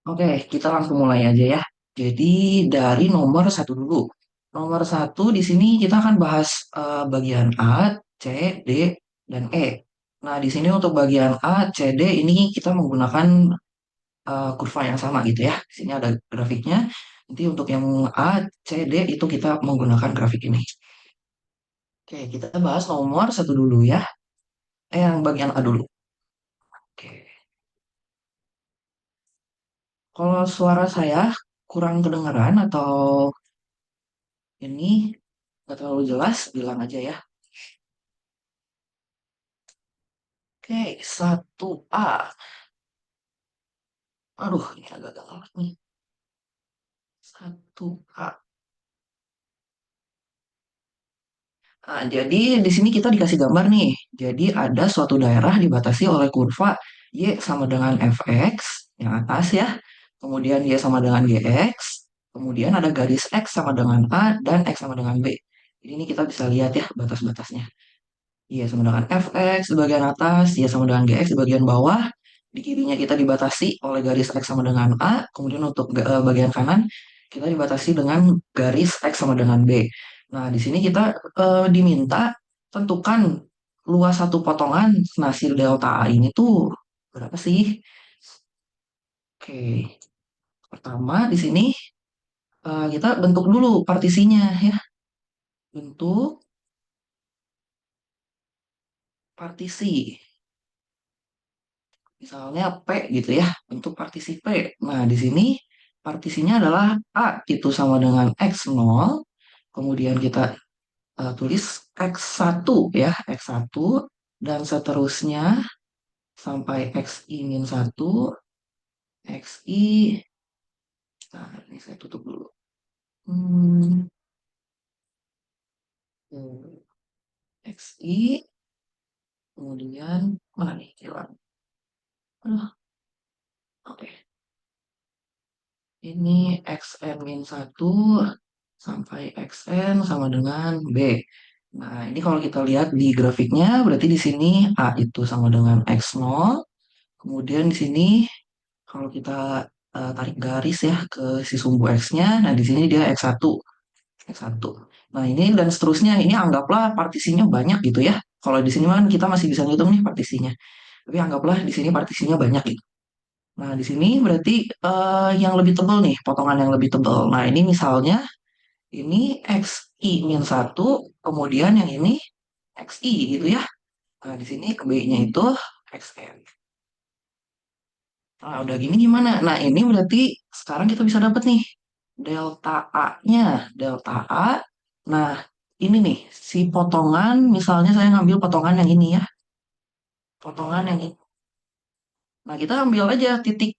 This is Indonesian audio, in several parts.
Oke, kita langsung mulai aja ya. Jadi dari nomor satu dulu. Nomor satu di sini kita akan bahas bagian A, C, D, dan E. Nah, di sini untuk bagian A, C, D ini kita menggunakan kurva yang sama gitu ya. Di sini ada grafiknya. Nanti untuk yang A, C, D itu kita menggunakan grafik ini. Oke, kita bahas nomor satu dulu ya. Yang bagian A dulu. Oke. Kalau suara saya kurang kedengaran atau ini nggak terlalu jelas, bilang aja ya. Oke, satu A. Aduh, ini agak galak nih. Satu A. Nah, jadi di sini kita dikasih gambar nih. Jadi ada suatu daerah dibatasi oleh kurva Y sama dengan Fx yang atas ya. Kemudian Y sama dengan Gx. Kemudian ada garis X sama dengan A dan X sama dengan B. Jadi ini kita bisa lihat ya batas-batasnya. Y sama dengan Fx di bagian atas, Y sama dengan Gx di bagian bawah. Di kirinya kita dibatasi oleh garis X sama dengan A. Kemudian untuk bagian kanan kita dibatasi dengan garis X sama dengan B. Nah, di sini kita diminta tentukan luas satu potongan. Nah, si delta A ini tuh berapa sih? Oke, pertama di sini kita bentuk dulu partisinya ya. Bentuk partisi. Misalnya P gitu ya, bentuk partisi P. Nah, di sini partisinya adalah A itu sama dengan X0, kemudian kita tulis X1 ya, X1, dan seterusnya sampai XI-1, XI, nah ini saya tutup dulu. Hmm, XI, kemudian mana nih hilang? Aduh, oke. Ini XN-1 sampai XN sama dengan B. Nah, ini kalau kita lihat di grafiknya, berarti di sini A itu sama dengan X0. Kemudian di sini kalau kita tarik garis ya ke si sumbu X-nya, nah di sini dia X1. X1. Nah, ini dan seterusnya, ini anggaplah partisinya banyak gitu ya. Kalau di sini kan kita masih bisa ngitung nih partisinya. Tapi anggaplah di sini partisinya banyak gitu. Nah, di sini berarti yang lebih tebal nih, potongan yang lebih tebal. Nah, ini misalnya ini XI-1, kemudian yang ini XI gitu ya. Nah, di sini B-nya itu XN. Nah, udah gini gimana? Nah, ini berarti sekarang kita bisa dapat nih delta A-nya. Delta A. Nah, ini nih, si potongan, misalnya saya ngambil potongan yang ini ya. Potongan yang ini. Nah, kita ambil aja titik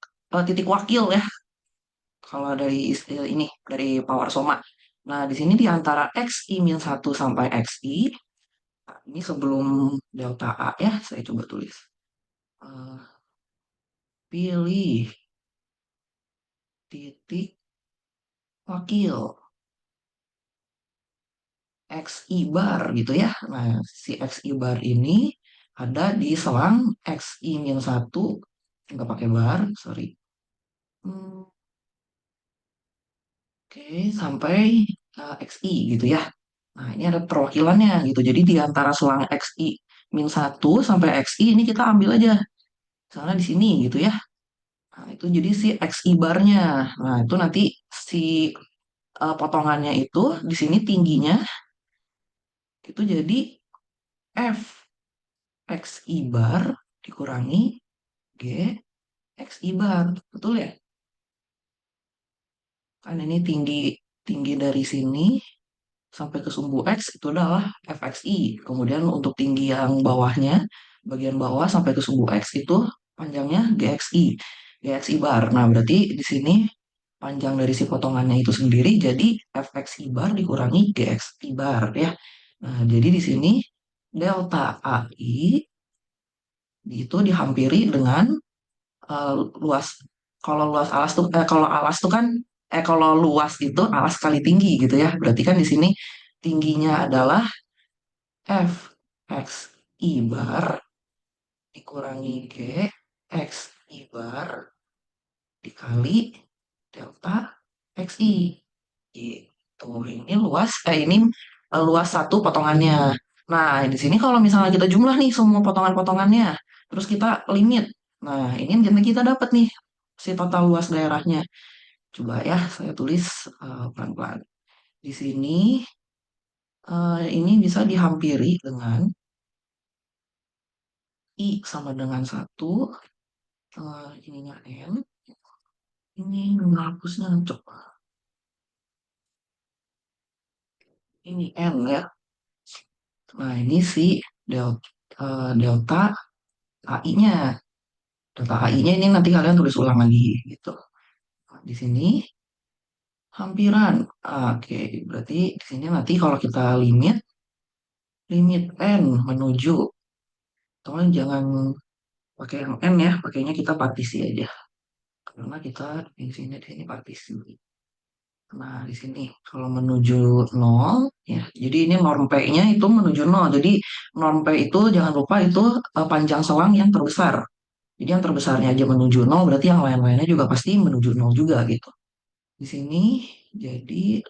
wakil ya. Kalau dari ini, dari power Soma. Nah, di sini di antara XI-1 sampai XI, nah, ini sebelum delta A ya, saya coba tulis. Eh, pilih titik wakil XI bar gitu ya. Nah, si XI bar ini ada di selang XI-1, nggak pakai bar, sorry. Oke, sampai XI gitu ya. Nah, ini ada perwakilannya gitu. Jadi di antara selang XI-1 sampai XI ini kita ambil aja. Misalnya di sini gitu ya. Nah, itu jadi si XI barnya. Nah, itu nanti si potongannya itu di sini tingginya itu jadi F XI bar dikurangi G XI bar. Betul ya? Kan ini tinggi tinggi dari sini sampai ke sumbu X itu adalah fxi. Kemudian untuk tinggi yang bawahnya, bagian bawah sampai ke sumbu X itu panjangnya gxi. Gxi bar. Nah, berarti di sini panjang dari si potongannya itu sendiri jadi fxi bar dikurangi gxi bar ya. Nah, jadi di sini delta AI itu dihampiri dengan eh, luas kalau luas alas tuh kalau alas tuh kan kalau luas itu alas kali tinggi gitu ya. Berarti kan di sini tingginya adalah F X I bar dikurangi G X I bar kali delta XI. Gitu. Ini luas, luas satu potongannya. Nah, di sini kalau misalnya kita jumlah nih semua potongan-potongannya, terus kita limit. Nah, ini yang kita dapat nih si total luas daerahnya. Coba ya, saya tulis pelan-pelan. Di sini ini bisa dihampiri dengan I sama dengan satu, ininya N, ini menghapusnya coba. Ini N ya. Nah, ini si delta AI-nya. Delta AI-nya ini nanti kalian tulis ulang lagi gitu. Nah, di sini hampiran. Oke, berarti di sini nanti kalau kita limit N menuju, tolong jangan pakai yang N ya, pakainya kita partisi aja. Karena kita di sini partisi. Nah, di sini kalau menuju nol ya. Jadi ini norm P-nya itu menuju nol. Jadi norm P itu jangan lupa itu panjang selang yang terbesar. Jadi yang terbesarnya aja menuju nol, berarti yang lain-lainnya juga pasti menuju nol juga gitu. Di sini jadi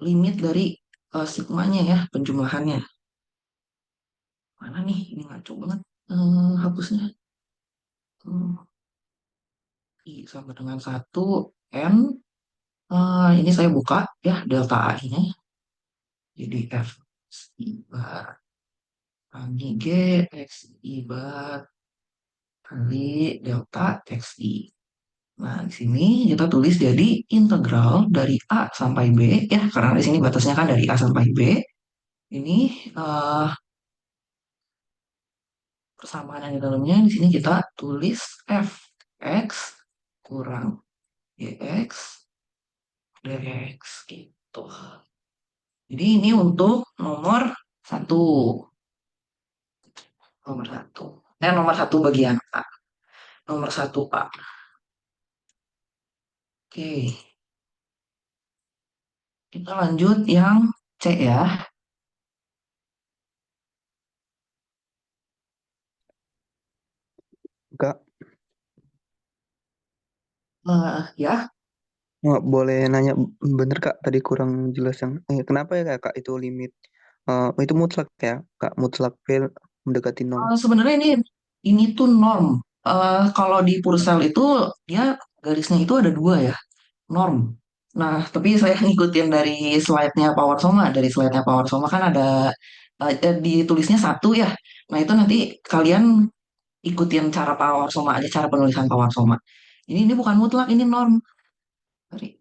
limit dari sigmanya ya, penjumlahannya. Mana nih? Ini ngaco banget hapusnya. Hmm, I sama dengan satu N. Ini saya buka ya delta AI-nya. Jadi F I bar kali G X I bar kali delta X I. Nah, di sini kita tulis jadi integral dari A sampai B ya, karena di sini batasnya kan dari A sampai B. Ini eh, persamaan yang di dalamnya di sini kita tulis f x kurang gx dx gitu. Jadi ini untuk satu, nomor satu. Nomor satu bagian A, nomor satu A. Oke, kita lanjut yang C ya. Kak, Ya, boleh nanya bener Kak, tadi kurang jelas yang kenapa ya Kak itu limit itu mutlak ya Kak, mutlak fail mendekati nol. sebenarnya ini tuh norm. Kalau di Purcell itu dia garisnya itu ada dua ya, norm. Nah, tapi saya ngikutin dari slide-nya Power Soma. Dari slide-nya Power Soma kan ada ditulisnya satu ya. Nah, itu nanti kalian ikutin cara Power Soma aja, cara penulisan Power Soma. Ini bukan mutlak, ini norm.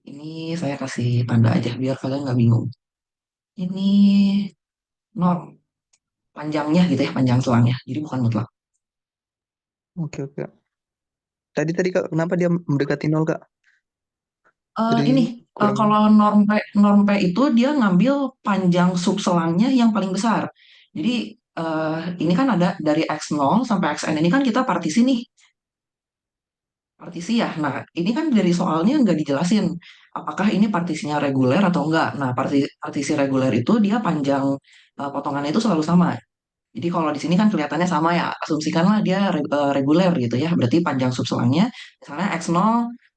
Ini saya kasih tanda aja biar kalian nggak bingung. Ini norm panjangnya gitu ya, panjang selangnya. Jadi bukan mutlak. Oke oke. Tadi tadi Kak, kenapa dia mendekati nol Kak? Tadi Ini kurang. kalau norm P itu dia ngambil panjang subselangnya yang paling besar. Jadi ini kan ada dari x0 sampai xn ini kan kita partisi nih, partisi ya. Nah, ini kan dari soalnya nggak dijelasin apakah ini partisinya reguler atau enggak. Nah, partisi reguler itu dia panjang potongannya itu selalu sama. Jadi kalau di sini kan kelihatannya sama ya, asumsikanlah dia reguler gitu ya. Berarti panjang subselangnya misalnya x0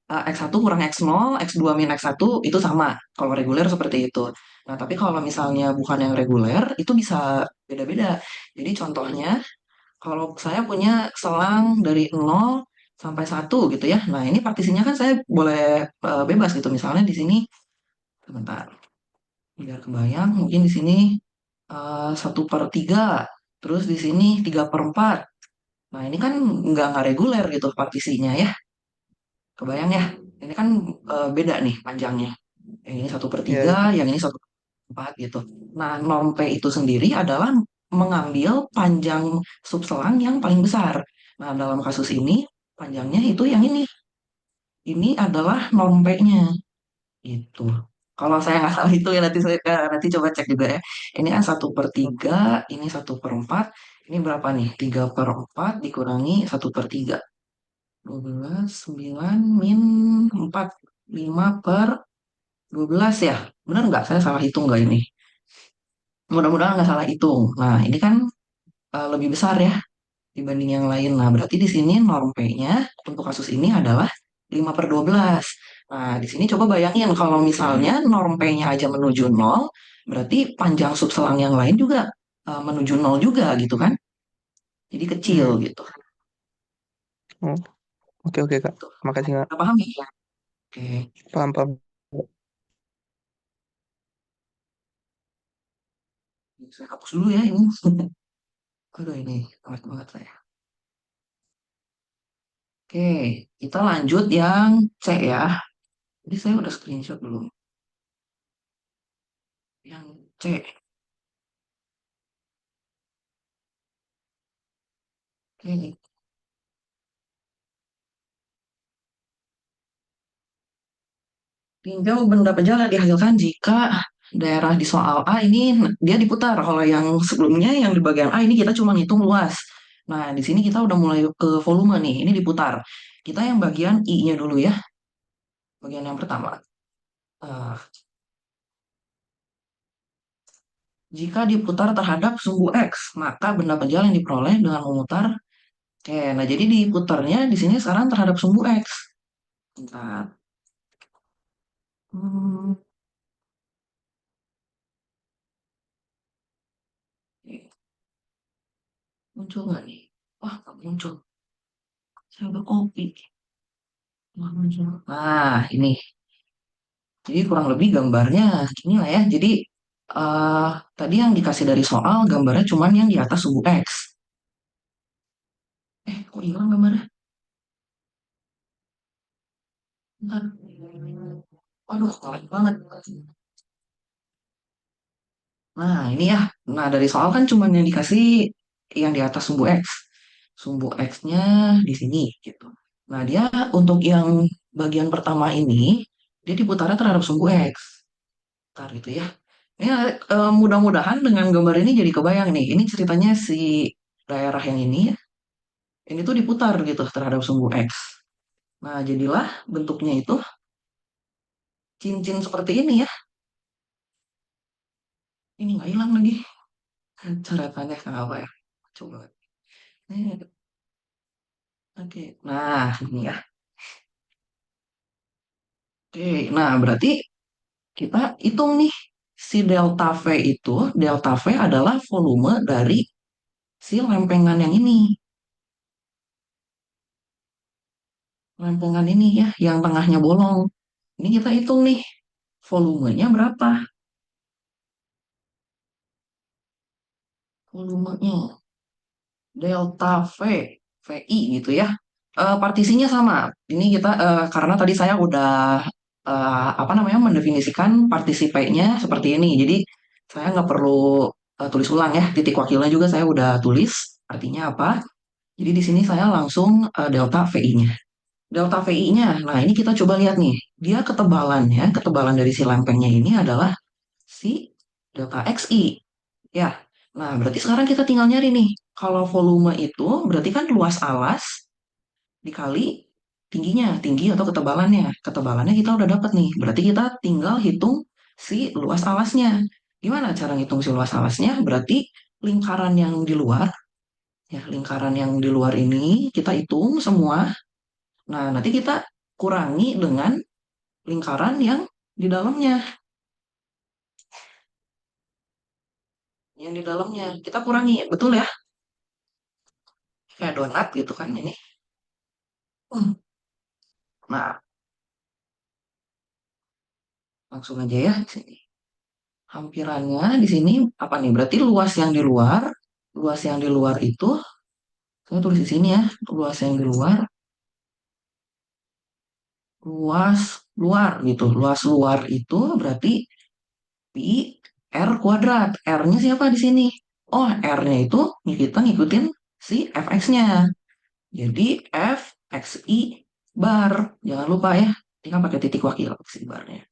x1 kurang x0, x2 min x1 itu sama. Kalau reguler seperti itu. Nah, tapi kalau misalnya bukan yang reguler itu bisa beda-beda. Jadi contohnya kalau saya punya selang dari 0 sampai 1 gitu ya. Nah, ini partisinya kan saya boleh bebas gitu. Misalnya di sini sebentar biar kebayang mungkin di sini 1/3, terus di sini 3/4. Nah, ini kan nggak reguler gitu partisinya ya. Kebayang ya? Ini kan beda nih panjangnya. Yang ini satu per Ya, tiga, ya. yang ini 1/4 gitu. Nah, norm P itu sendiri adalah mengambil panjang subselang yang paling besar. Nah, dalam kasus ini, panjangnya itu yang ini. Ini adalah norm P-nya. Gitu. Kalau saya nggak salah itu ya nanti coba cek juga ya. Ini kan 1/3, ini 1/4. Ini berapa nih? 3/4 dikurangi 1/3. 12, 9, min 4. 5/12 ya. Benar nggak? Saya salah hitung nggak ini? Mudah-mudahan nggak salah hitung. Nah, ini kan lebih besar ya dibanding yang lain. Nah, berarti di sini norm P-nya untuk kasus ini adalah 5/12. Nah, di sini coba bayangin kalau misalnya norm P-nya aja menuju nol, berarti panjang subselang yang lain juga menuju nol juga gitu kan. Jadi kecil Hmm. gitu. Oh, oke oke Kak. Tuh. Makasih Kak. Kita paham ya? Oke, Paham paham. saya hapus dulu ya ini. Aduh ini awet banget saya. Oke, kita lanjut yang C ya. Jadi saya udah screenshot dulu. Yang C. Oke, tinjau benda pejalan dihasilkan jika daerah di soal A ini dia diputar. Kalau yang sebelumnya yang di bagian A ini kita cuma ngitung luas. Nah, di sini kita udah mulai ke volume nih. Ini diputar. Kita yang bagian I-nya dulu ya. Bagian yang pertama. Eh, jika diputar terhadap sumbu X, maka benda pejalan yang diperoleh dengan memutar. Oke, nah jadi diputarnya di sini sekarang terhadap sumbu X. Bentar. Hmm, muncul nggak nih? Wah, nggak muncul. Saya udah copy. Nggak muncul. Nah, ini. Jadi kurang lebih gambarnya gini lah ya. Jadi eh tadi yang dikasih dari soal gambarnya cuman yang di atas sumbu X. Kok hilang gambarnya? Bentar. Waduh, kalah banget. Nah, ini ya. Nah, dari soal kan cuman yang dikasih yang di atas sumbu X. Sumbu X-nya di sini gitu. Nah, dia untuk yang bagian pertama ini, dia diputarnya terhadap sumbu X. Ntar gitu ya. Ya, mudah-mudahan dengan gambar ini jadi kebayang nih. Ini ceritanya si daerah yang ini ya. Ini tuh diputar gitu terhadap sumbu X. Nah, jadilah bentuknya itu cincin seperti ini ya. Ini nggak hilang lagi. Coretannya kenapa ya? Coba. Eh, Oke. Nah, ini ya. Oke. Nah, berarti kita hitung nih. Si delta V itu, delta V adalah volume dari si lempengan yang ini. Lempengan ini ya, yang tengahnya bolong. Ini kita hitung nih, volumenya berapa? Volumenya delta V, VI gitu ya. Partisinya sama. Ini kita karena tadi saya udah apa namanya mendefinisikan partisi P-nya seperti ini. Jadi saya nggak perlu tulis ulang ya. Titik wakilnya juga saya udah tulis. Artinya apa? Jadi di sini saya langsung delta VI-nya. Delta VI-nya, nah ini kita coba lihat nih. Dia ketebalannya, ketebalan dari si lempengnya ini adalah si delta XI. Ya, nah berarti sekarang kita tinggal nyari nih. Kalau volume itu berarti kan luas alas dikali tingginya, tinggi atau ketebalannya. Ketebalannya kita udah dapat nih. Berarti kita tinggal hitung si luas alasnya. Gimana cara ngitung si luas alasnya? Berarti lingkaran yang di luar, ya lingkaran yang di luar ini kita hitung semua. Nah, nanti kita kurangi dengan lingkaran yang di dalamnya. Yang di dalamnya kita kurangi, betul ya? Kayak donat gitu kan ini. Hmm. Nah, langsung aja ya di sini. Hampirannya di sini apa nih? Berarti luas yang di luar itu, saya tulis di sini ya, luas yang di luar, luas luar gitu. Luas luar itu berarti pi r kuadrat. R-nya siapa di sini? Oh, R-nya itu kita ngikutin si fx-nya. Jadi f x i bar. Jangan lupa ya, tinggal pakai titik wakil si barnya.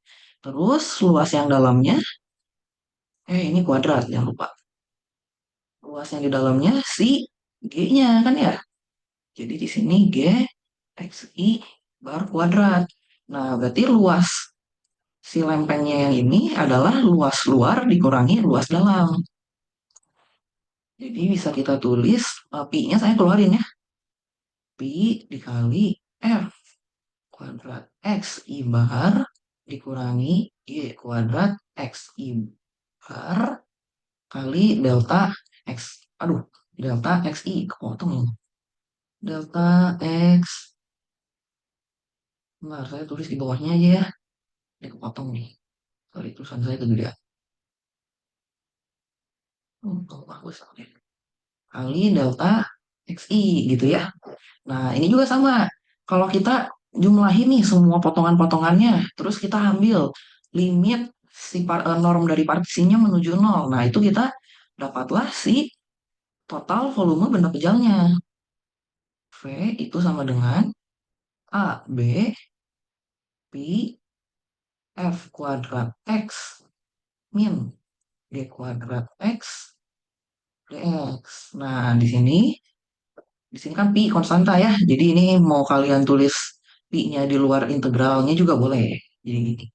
Terus luas yang dalamnya, ini kuadrat, jangan lupa. Luas yang di dalamnya si G-nya kan ya. Jadi di sini G XI bar kuadrat. Nah, berarti luas si lempengnya yang ini adalah luas luar dikurangi luas dalam. Jadi bisa kita tulis, pi-nya saya keluarin ya. Pi dikali F kuadrat X I bar dikurangi Y kuadrat X I bar kali delta X. Aduh, delta XI kepotong ini. Delta X. Bentar, saya tulis di bawahnya aja ya. Ini kepotong nih. Sorry, tulisan saya kegedean. Bagus. Oke. Kali delta XI gitu ya. Nah, ini juga sama. Kalau kita jumlahin nih semua potongan-potongannya, terus kita ambil limit si norm dari partisinya menuju nol. Nah, itu kita dapatlah si total volume benda pejalnya. V itu sama dengan A, B, Pi, F kuadrat X min G kuadrat X dx. Nah, di sini kan pi konstanta ya. Jadi ini mau kalian tulis pi-nya di luar integralnya juga boleh. Jadi gini,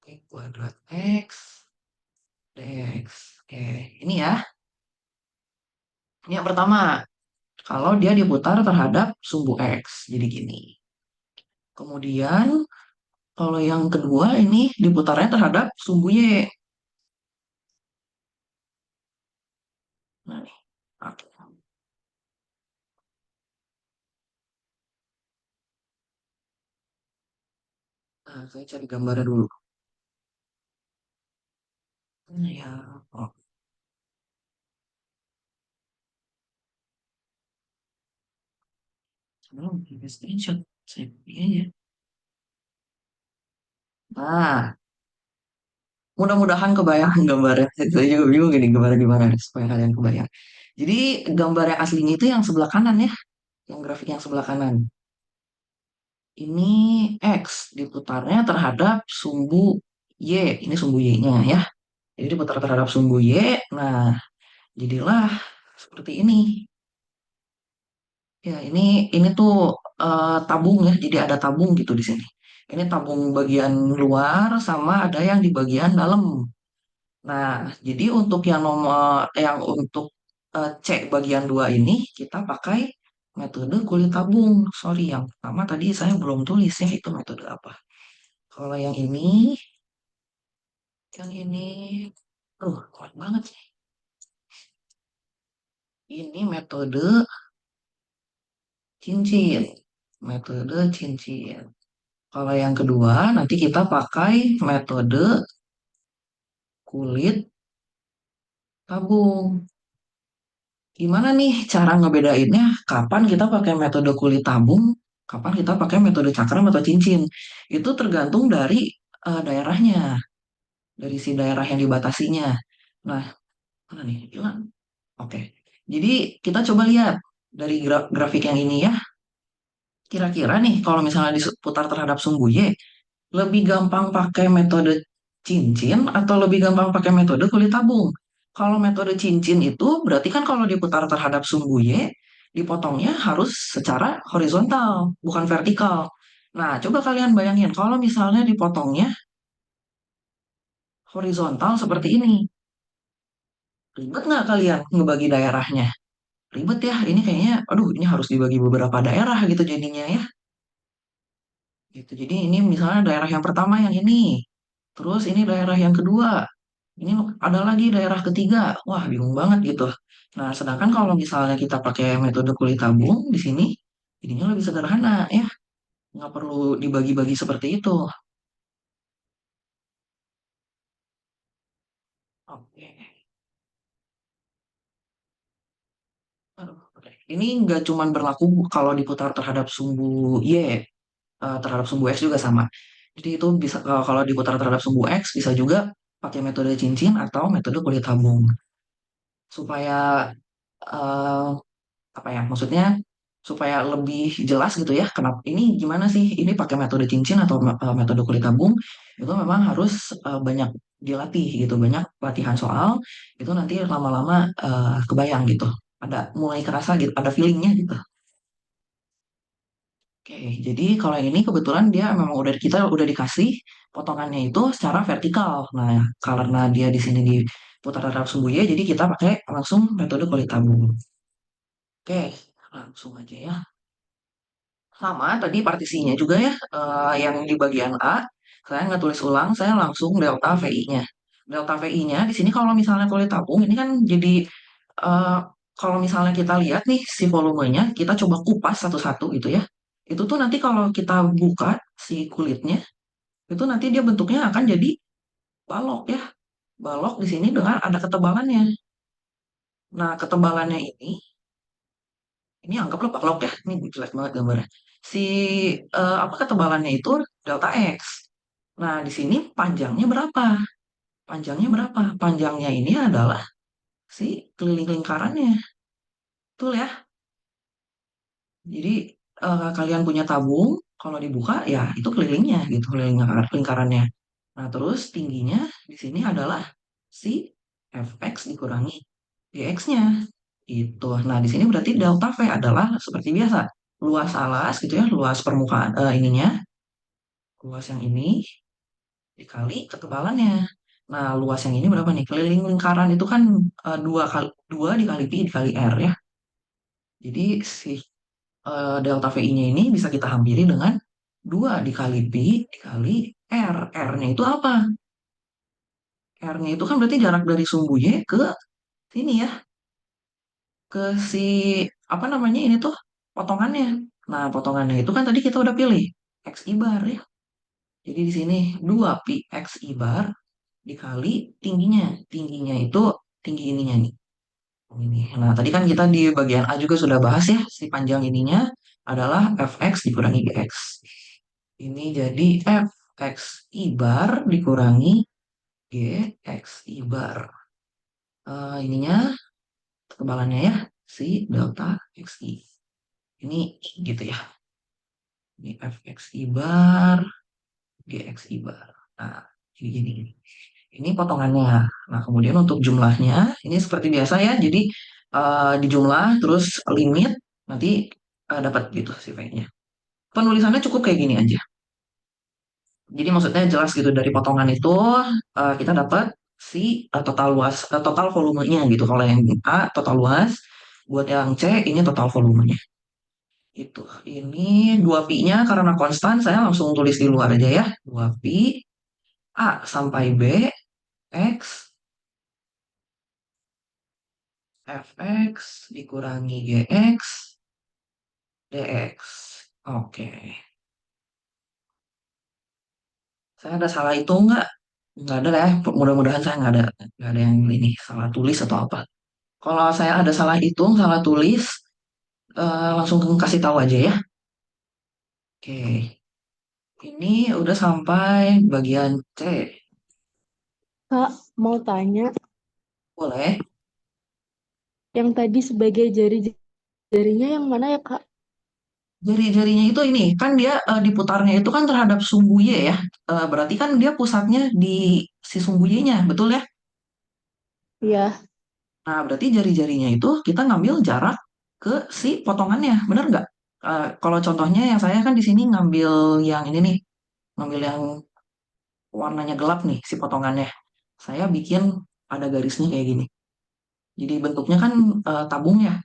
G kuadrat X dx. Oke, ini ya. Ini yang pertama, kalau dia diputar terhadap sumbu X. Jadi gini. Kemudian, kalau yang kedua ini diputarnya terhadap sumbu Y. Nah, nih. Oke. Nah, saya cari gambarnya dulu. Nah, ya. Oh, belum pakai screenshot. Saya pilih aja. Nah, mudah-mudahan kebayang gambarnya. Saya juga bingung ini gambarnya gimana nih, supaya kalian kebayang. Jadi gambar yang aslinya itu yang sebelah kanan ya, yang grafik yang sebelah kanan. Ini X diputarnya terhadap sumbu Y. Ini sumbu Y-nya ya. Jadi diputar terhadap sumbu Y. Nah, jadilah seperti ini. Ya, ini tuh tabung ya. Jadi ada tabung gitu di sini. Ini tabung bagian luar sama ada yang di bagian dalam. Nah, jadi untuk yang untuk C bagian 2 ini kita pakai metode kulit tabung. Sorry, yang pertama tadi saya belum tulis ya itu metode apa. Kalau yang ini, kuat banget sih. Ini metode cincin. Metode cincin. Kalau yang kedua, nanti kita pakai metode kulit tabung. Gimana nih cara ngebedainnya? Kapan kita pakai metode kulit tabung? Kapan kita pakai metode cakram atau cincin? Itu tergantung dari daerahnya, dari si daerah yang dibatasinya. Nah, mana nih? Hilang. Oke. Jadi kita coba lihat dari grafik yang ini ya. Kira-kira nih kalau misalnya diputar terhadap sumbu Y, lebih gampang pakai metode cincin atau lebih gampang pakai metode kulit tabung? Kalau metode cincin itu berarti kan kalau diputar terhadap sumbu Y, dipotongnya harus secara horizontal, bukan vertikal. Nah, coba kalian bayangin kalau misalnya dipotongnya horizontal seperti ini. Ribet nggak kalian ngebagi daerahnya? Ribet ya, ini kayaknya, aduh ini harus dibagi beberapa daerah gitu jadinya ya. Gitu. Jadi ini misalnya daerah yang pertama yang ini. Terus ini daerah yang kedua. Ini ada lagi daerah ketiga. Wah, bingung banget gitu. Nah, sedangkan kalau misalnya kita pakai metode kulit tabung di sini, jadinya lebih sederhana ya. Nggak perlu dibagi-bagi seperti itu. Oke. Aduh, oke. Ini nggak cuman berlaku kalau diputar terhadap sumbu Y, terhadap sumbu X juga sama. Jadi itu bisa kalau diputar terhadap sumbu X bisa juga pakai metode cincin atau metode kulit tabung supaya eh, apa ya maksudnya supaya lebih jelas gitu ya kenapa ini gimana sih ini pakai metode cincin atau metode kulit tabung itu memang harus banyak dilatih gitu banyak latihan soal itu nanti lama-lama kebayang gitu ada mulai kerasa gitu ada feelingnya gitu. Oke, jadi kalau yang ini kebetulan dia memang kita udah dikasih potongannya itu secara vertikal. Nah, karena dia di sini diputar terhadap sumbu Y, jadi kita pakai langsung metode kulit tabung. Oke, langsung aja ya. Sama tadi partisinya juga ya, yang di bagian A, saya nggak tulis ulang, saya langsung delta VI-nya. Delta VI-nya di sini kalau misalnya kulit tabung, ini kan jadi, eh, kalau misalnya kita lihat nih si volumenya, kita coba kupas satu-satu gitu ya. Itu tuh nanti kalau kita buka si kulitnya, itu nanti dia bentuknya akan jadi balok ya. Balok di sini dengan ada ketebalannya. Nah, ketebalannya ini anggaplah balok ya. Ini jelek banget gambarnya. Si apa ketebalannya itu delta X. Nah, di sini panjangnya berapa? Panjangnya berapa? Panjangnya ini adalah si keliling lingkarannya. Betul ya? Jadi kalian punya tabung, kalau dibuka ya itu kelilingnya gitu, keliling lingkarannya. Nah, terus tingginya di sini adalah si Fx dikurangi Gx-nya. Itu. Nah, di sini berarti delta V adalah seperti biasa. Luas alas gitu ya, luas permukaan ininya, luas yang ini dikali ketebalannya. Nah, luas yang ini berapa nih? Keliling lingkaran itu kan dua dikali pi dikali r ya. Jadi si delta VI-nya ini bisa kita hampiri dengan 2 dikali pi dikali r. R-nya itu apa? R-nya itu kan berarti jarak dari sumbu Y ke sini ya, ke si apa namanya ini tuh potongannya. Nah, potongannya itu kan tadi kita udah pilih X I bar ya. Jadi di sini 2 pi X I bar dikali tingginya. Tingginya itu tinggi ininya nih. Ini. Nah, tadi kan kita di bagian A juga sudah bahas ya, si panjang ininya adalah Fx dikurangi Gx. Ini jadi Fx I bar dikurangi Gx I bar. Ininya ketebalannya ya, si delta Xi. Ini gitu ya. Ini Fx I bar, Gx I bar. Nah, jadi gini. Ini potongannya. Nah, kemudian untuk jumlahnya, ini seperti biasa ya. Jadi dijumlah, terus limit, nanti dapat gitu si V-nya. Penulisannya cukup kayak gini aja. Jadi maksudnya jelas gitu dari potongan itu kita dapat si total luas, total volumenya gitu. Kalau yang A total luas, buat yang C ini total volumenya. Itu. Ini 2pi-nya karena konstan, saya langsung tulis di luar aja ya. 2pi A sampai B X Fx dikurangi Gx dx. Oke. Saya ada salah itu nggak? Nggak ada ya. Mudah-mudahan saya nggak ada yang ini salah tulis atau apa. Kalau saya ada salah hitung, salah tulis, langsung kasih tahu aja ya. Oke. Ini udah sampai bagian C. Kak, mau tanya, Boleh. yang tadi sebagai jari-jarinya yang mana ya, Kak? Jari-jarinya itu ini kan dia diputarnya itu kan terhadap sumbu Y ya. Berarti kan dia pusatnya di si sumbu Y-nya, betul ya? Iya. Nah, berarti jari-jarinya itu kita ngambil jarak ke si potongannya, bener nggak? Kalau contohnya yang saya kan di sini ngambil yang ini nih, ngambil yang warnanya gelap nih, si potongannya. Saya bikin ada garisnya kayak gini. Jadi bentuknya kan tabung ya.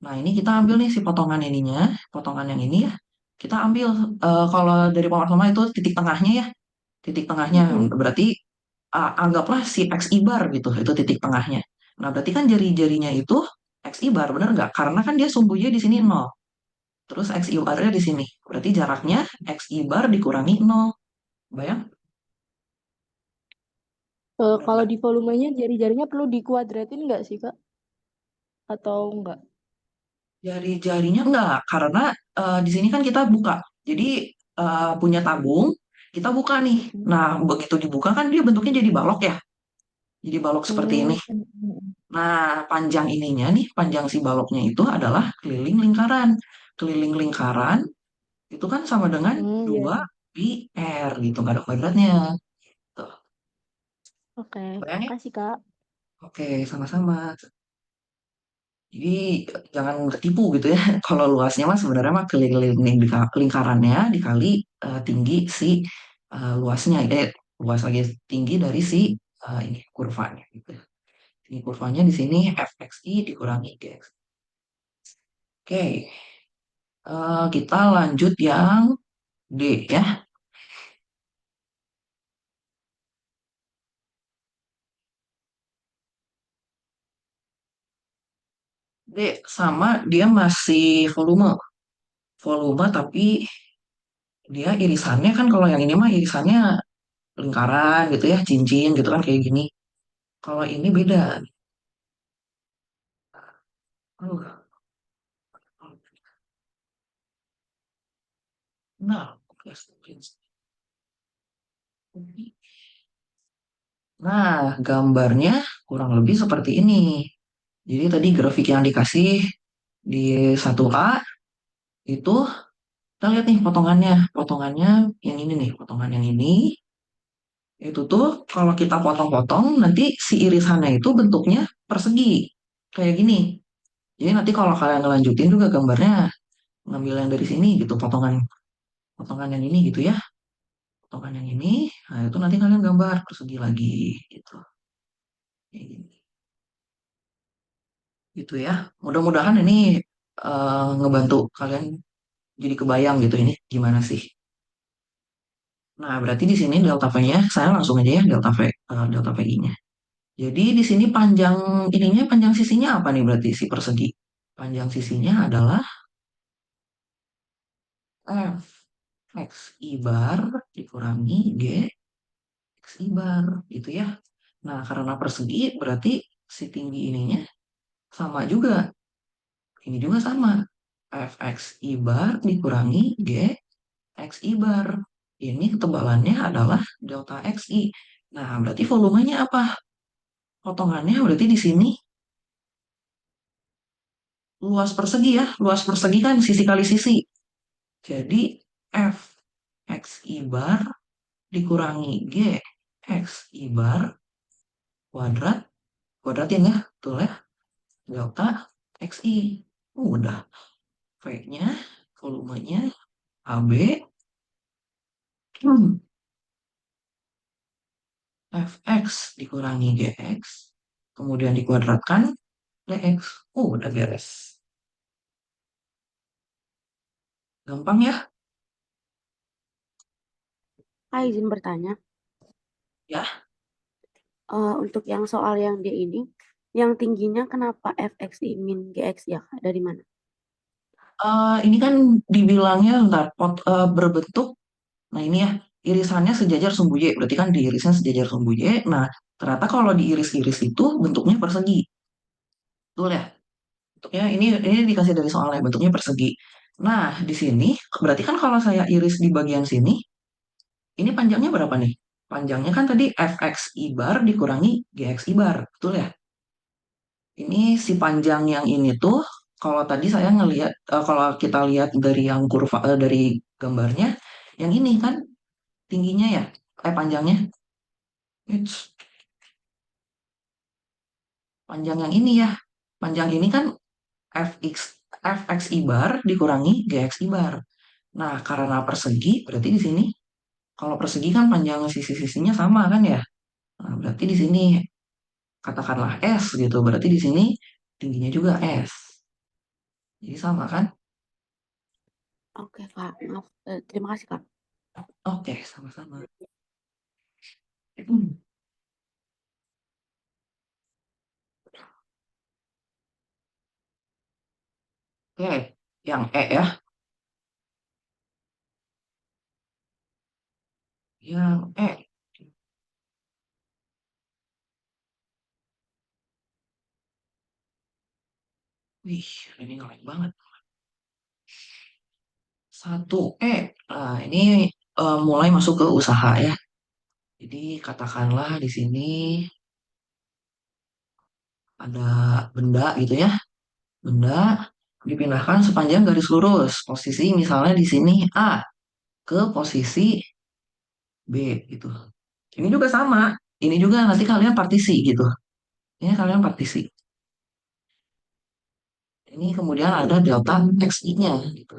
Nah, ini kita ambil nih si potongan ininya, potongan yang ini ya. Kita ambil, kalau dari Pak Martoma itu titik tengahnya ya, titik tengahnya. Mm-mm. Berarti anggaplah si X ibar gitu, itu titik tengahnya. Nah, berarti kan jari-jarinya itu X ibar, bener nggak? Karena kan dia sumbunya di sini nol. Terus X ibarnya di sini. Berarti jaraknya X ibar dikurangi nol. Bayang? Bener Kalau nggak? di volumenya jari-jarinya perlu dikuadratin nggak sih, Kak? Atau nggak? Jari-jarinya enggak, karena di sini kan kita buka. Jadi punya tabung, kita buka nih. Nah, begitu dibuka kan dia bentuknya jadi balok ya. Jadi balok seperti ini. Hmm. Mm-mm. Nah, panjang ininya nih, panjang si baloknya itu adalah keliling lingkaran. Keliling lingkaran itu kan sama dengan Iya, 2 iya. pi r gitu, nggak ada kuadratnya. Tuh, Oke, bayang ya? makasih, Kak. Oke, sama-sama. Jadi jangan tertipu gitu ya. Kalau luasnya mah sebenarnya mah keliling lingkarannya dikali tinggi si luasnya. Luas lagi tinggi dari si ini kurvanya gitu. Ini kurvanya di sini fxi dikurangi dx. Oke, Kita lanjut yang D ya. D sama dia masih volume. Volume tapi dia irisannya kan kalau yang ini mah irisannya lingkaran gitu ya, cincin gitu kan kayak gini. Kalau ini beda. Aduh, nah, nah, gambarnya kurang lebih seperti ini. Jadi tadi grafik yang dikasih di 1A itu kita lihat nih potongannya. Potongannya yang ini nih, potongan yang ini. Itu tuh kalau kita potong-potong nanti si irisannya itu bentuknya persegi. Kayak gini. Jadi nanti kalau kalian ngelanjutin juga gambarnya ngambil yang dari sini gitu, potongan potongan yang ini gitu ya. Potongan yang ini, nah itu nanti kalian gambar persegi lagi gitu. Kayak gini. Gitu ya. Mudah-mudahan ini ngebantu kalian jadi kebayang gitu ini gimana sih. Nah, berarti di sini delta V-nya, saya langsung aja ya delta VI-nya. Jadi di sini panjang ininya, panjang sisinya apa nih berarti si persegi? Panjang sisinya adalah F X I bar dikurangi G X I bar gitu ya. Nah, karena persegi berarti si tinggi ininya sama juga. Ini juga sama. F X I bar dikurangi G X I bar. Ini ketebalannya adalah delta XI. Nah, berarti volumenya apa? Potongannya berarti di sini luas persegi ya. Luas persegi kan sisi kali sisi. Jadi F X I bar dikurangi G X I bar kuadrat. Kuadratin ya, betul ya. Delta XI. Udah. V-nya, volumenya AB Fx dikurangi Gx. Kemudian dikuadratkan Dx. Udah beres. Gampang ya? Izin bertanya, Ya. untuk yang soal yang D ini, yang tingginya kenapa fxi min gx ya Kak? Dari mana? Ini kan dibilangnya ntar berbentuk. Nah ini ya, irisannya sejajar sumbu Y. Berarti kan diirisnya sejajar sumbu Y. Nah, ternyata kalau diiris-iris itu bentuknya persegi. Betul ya? Bentuknya ini dikasih dari soalnya bentuknya persegi. Nah, di sini berarti kan kalau saya iris di bagian sini, ini panjangnya berapa nih? Panjangnya kan tadi fx i bar dikurangi gx i bar, betul ya? Ini si panjang yang ini tuh, kalau tadi saya ngelihat, kalau kita lihat dari yang kurva, dari gambarnya, yang ini kan tingginya ya, panjangnya. It's panjang yang ini ya. Panjang ini kan fx fx i bar dikurangi gx i bar. Nah, karena persegi, berarti di sini kalau persegi kan panjang sisi-sisinya sama kan ya? Nah, berarti di sini katakanlah S gitu. Berarti di sini tingginya juga S. Jadi sama kan? Oke Kak, maaf. Terima kasih Kak. Oke, sama-sama. Oke, yang E ya. Yang E. Wih, ini ngelag banget. 1E. Nah, ini mulai masuk ke usaha ya. Jadi katakanlah di sini ada benda gitu ya. Benda dipindahkan sepanjang garis lurus. Posisi misalnya di sini A ke posisi B gitu. Ini juga sama. Ini juga nanti kalian partisi gitu. Ini kalian partisi. Ini kemudian ada delta XI-nya gitu.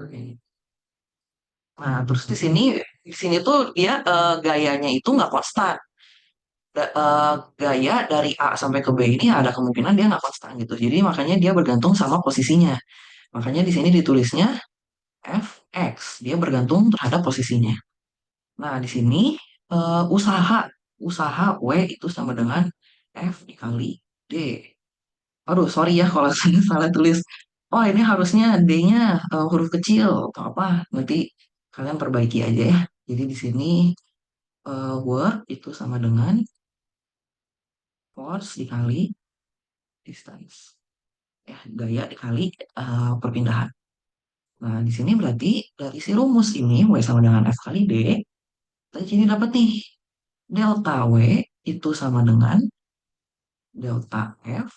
Nah, terus di sini tuh dia gayanya itu nggak konstan. Gaya dari A sampai ke B ini ada kemungkinan dia nggak konstan gitu. Jadi makanya dia bergantung sama posisinya. Makanya di sini ditulisnya fx. Dia bergantung terhadap posisinya. Nah, di sini usaha usaha W itu sama dengan F dikali D. Aduh, sorry ya kalau saya salah tulis. Oh, ini harusnya D-nya huruf kecil atau apa. Nanti kalian perbaiki aja ya. Jadi di sini work itu sama dengan force dikali distance. Ya, gaya dikali perpindahan. Nah, di sini berarti dari si rumus ini W sama dengan F kali D, kita jadi dapat nih delta W itu sama dengan delta F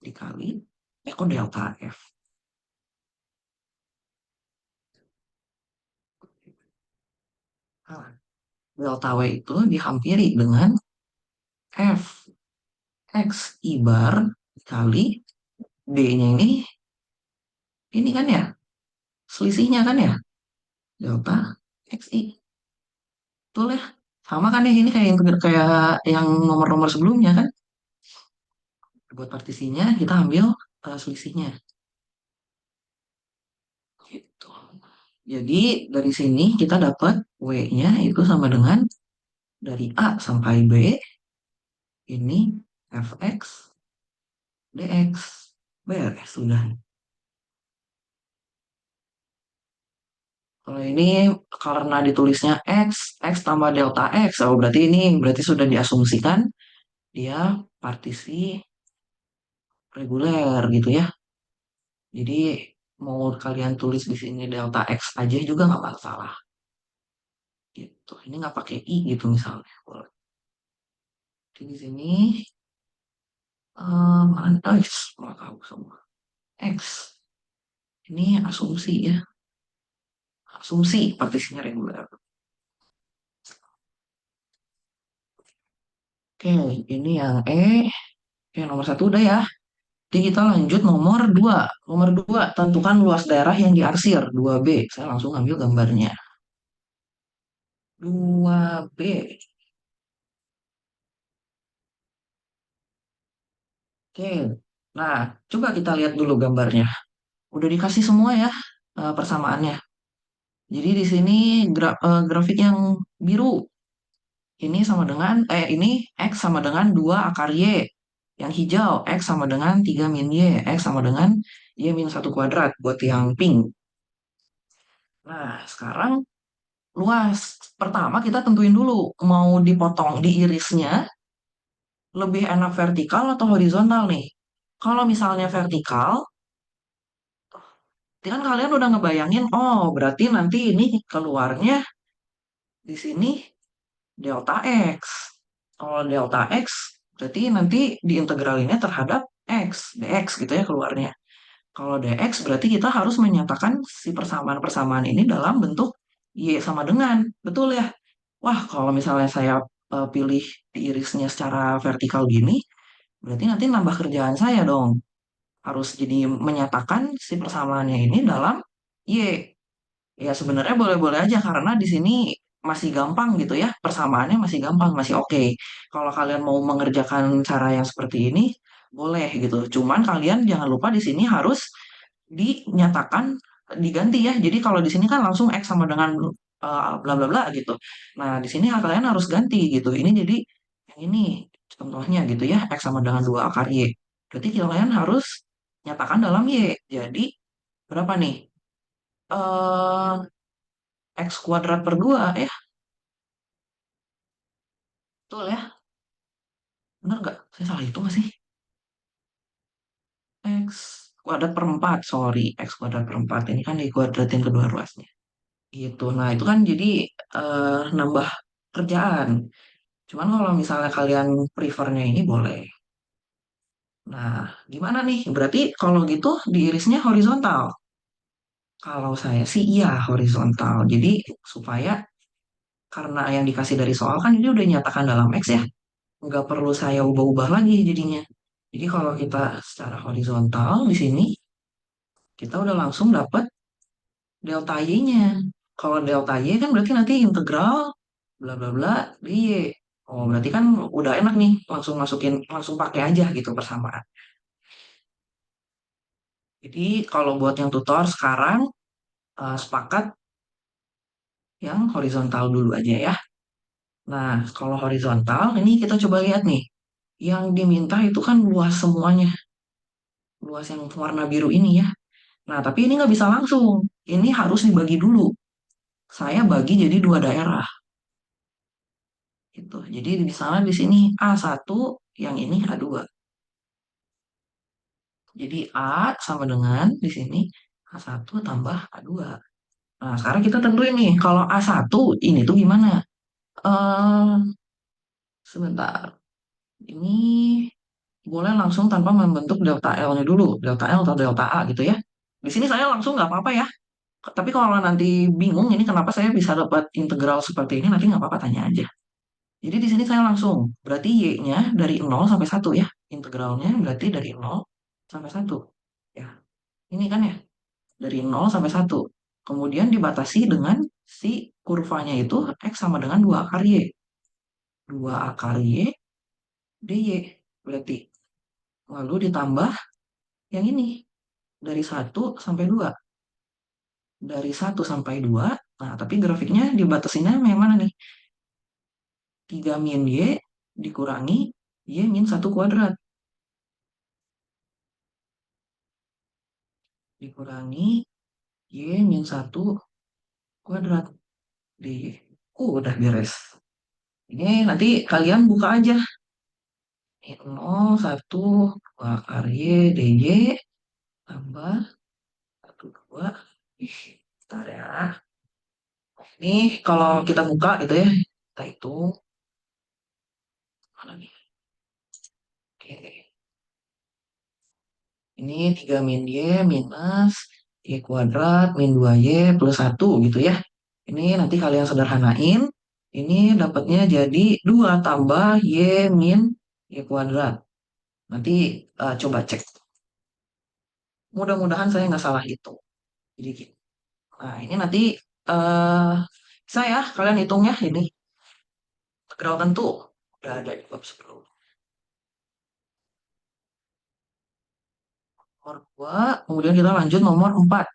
dikali, kok delta F? Ah, delta W itu dihampiri dengan F X I bar dikali D-nya ini kan ya, selisihnya kan ya, delta X I. Betul ya? Sama kan ya, ini kayak yang nomor-nomor sebelumnya kan? Buat partisinya kita ambil selisihnya. Gitu. Jadi dari sini kita dapat W-nya itu sama dengan dari A sampai B ini fx dx. Beres sudah. Kalau ini karena ditulisnya x tambah delta x, oh berarti ini berarti sudah diasumsikan dia partisi reguler gitu ya. Jadi mau kalian tulis di sini delta x aja juga nggak masalah. Gitu. Ini nggak pakai i gitu misalnya. Boleh. Jadi di sini mana x mau tahu semua. X ini asumsi ya. Asumsi partisinya reguler. Oke, ini yang Oke, nomor satu udah ya. Jadi kita lanjut nomor dua. Nomor dua, tentukan luas daerah yang diarsir. 2B. Saya langsung ambil gambarnya. 2B. Oke. Nah, coba kita lihat dulu gambarnya. Udah dikasih semua ya persamaannya. Jadi di sini grafik yang biru. Ini sama dengan, ini X sama dengan 2 akar Y. Yang hijau, X sama dengan 3 min Y. X sama dengan Y min 1 kuadrat buat yang pink. Nah, sekarang luas. Pertama kita tentuin dulu mau dipotong di irisnya lebih enak vertikal atau horizontal nih. Kalau misalnya vertikal, berarti kan kalian udah ngebayangin, oh berarti nanti ini keluarnya di sini delta X. Kalau delta X, berarti nanti diintegralinnya terhadap X, dx gitu ya keluarnya. Kalau dx berarti kita harus menyatakan si persamaan-persamaan ini dalam bentuk Y sama dengan. Betul ya? Wah, kalau misalnya saya pilih irisnya secara vertikal gini, berarti nanti nambah kerjaan saya dong. Harus jadi menyatakan si persamaannya ini dalam Y. Ya sebenarnya boleh-boleh aja karena di sini masih gampang gitu ya. Persamaannya masih gampang, masih oke. Kalau kalian mau mengerjakan cara yang seperti ini, boleh gitu. Cuman kalian jangan lupa di sini harus dinyatakan diganti ya. Jadi kalau di sini kan langsung X sama dengan bla bla bla gitu. Nah, di sini kalian harus ganti gitu. Ini jadi yang ini contohnya gitu ya, X sama dengan 2 akar Y. Berarti kalian harus nyatakan dalam Y. Jadi berapa nih? eh X kuadrat per 2 ya. Betul ya? Benar nggak? Saya salah itu nggak sih? X kuadrat per 4, sorry. X kuadrat per 4. Ini kan dikuadratin kedua ruasnya. Gitu. Nah, itu kan jadi nambah kerjaan. Cuman kalau misalnya kalian prefernya ini boleh. Nah, gimana nih? Berarti kalau gitu diirisnya horizontal. Kalau saya sih iya horizontal. Jadi supaya karena yang dikasih dari soal kan ini udah nyatakan dalam X ya. Nggak perlu saya ubah-ubah lagi jadinya. Jadi kalau kita secara horizontal di sini, kita udah langsung dapat delta Y-nya. Kalau delta Y kan berarti nanti integral bla bla bla di Y. Oh, berarti kan udah enak nih, langsung masukin, langsung pakai aja gitu persamaan. Jadi kalau buat yang tutor sekarang, sepakat yang horizontal dulu aja ya. Nah, kalau horizontal, ini kita coba lihat nih. Yang diminta itu kan luas semuanya. Luas yang warna biru ini ya. Nah, tapi ini nggak bisa langsung. Ini harus dibagi dulu. Saya bagi jadi dua daerah. Gitu. Jadi misalnya di sini A1, yang ini A2. Jadi A sama dengan di sini A1 tambah A2. Nah, sekarang kita tentuin nih, kalau A1 ini tuh gimana? Eh, sebentar. Ini boleh langsung tanpa membentuk delta L-nya dulu. Delta L atau delta A gitu ya. Di sini saya langsung nggak apa-apa ya. Tapi kalau nanti bingung ini kenapa saya bisa dapat integral seperti ini, nanti nggak apa-apa tanya aja. Jadi di sini saya langsung, berarti Y-nya dari 0 sampai 1 ya. Integralnya berarti dari 0 sampai 1. Ya, ini kan ya, dari 0 sampai 1. Kemudian dibatasi dengan si kurvanya itu X sama dengan 2 akar Y. 2 akar Y dy berarti. Lalu ditambah yang ini, dari 1 sampai 2. Dari 1 sampai 2, nah tapi grafiknya dibatasinnya yang mana nih? 3 min Y dikurangi Y min 1 kuadrat. Dikurangi Y min 1 kuadrat dy. Udah beres. Ini nanti kalian buka aja. Ini 0, 1, 2 akar Y dy tambah 1, 2. Ih, bentar ya. Ini kalau kita buka gitu ya, kita hitung. Mana nih? Oke. Ini 3 min Y minus Y kuadrat min 2Y plus 1 gitu ya. Ini nanti kalian sederhanain. Ini dapatnya jadi 2 tambah Y min Y kuadrat. Nanti coba cek. Mudah-mudahan saya nggak salah hitung. Jadi gitu. Nah ini nanti eh saya kalian hitung ya ini. Integral tentu. Udah ada di bab sebelum. Nomor 2. Kemudian kita lanjut nomor 4.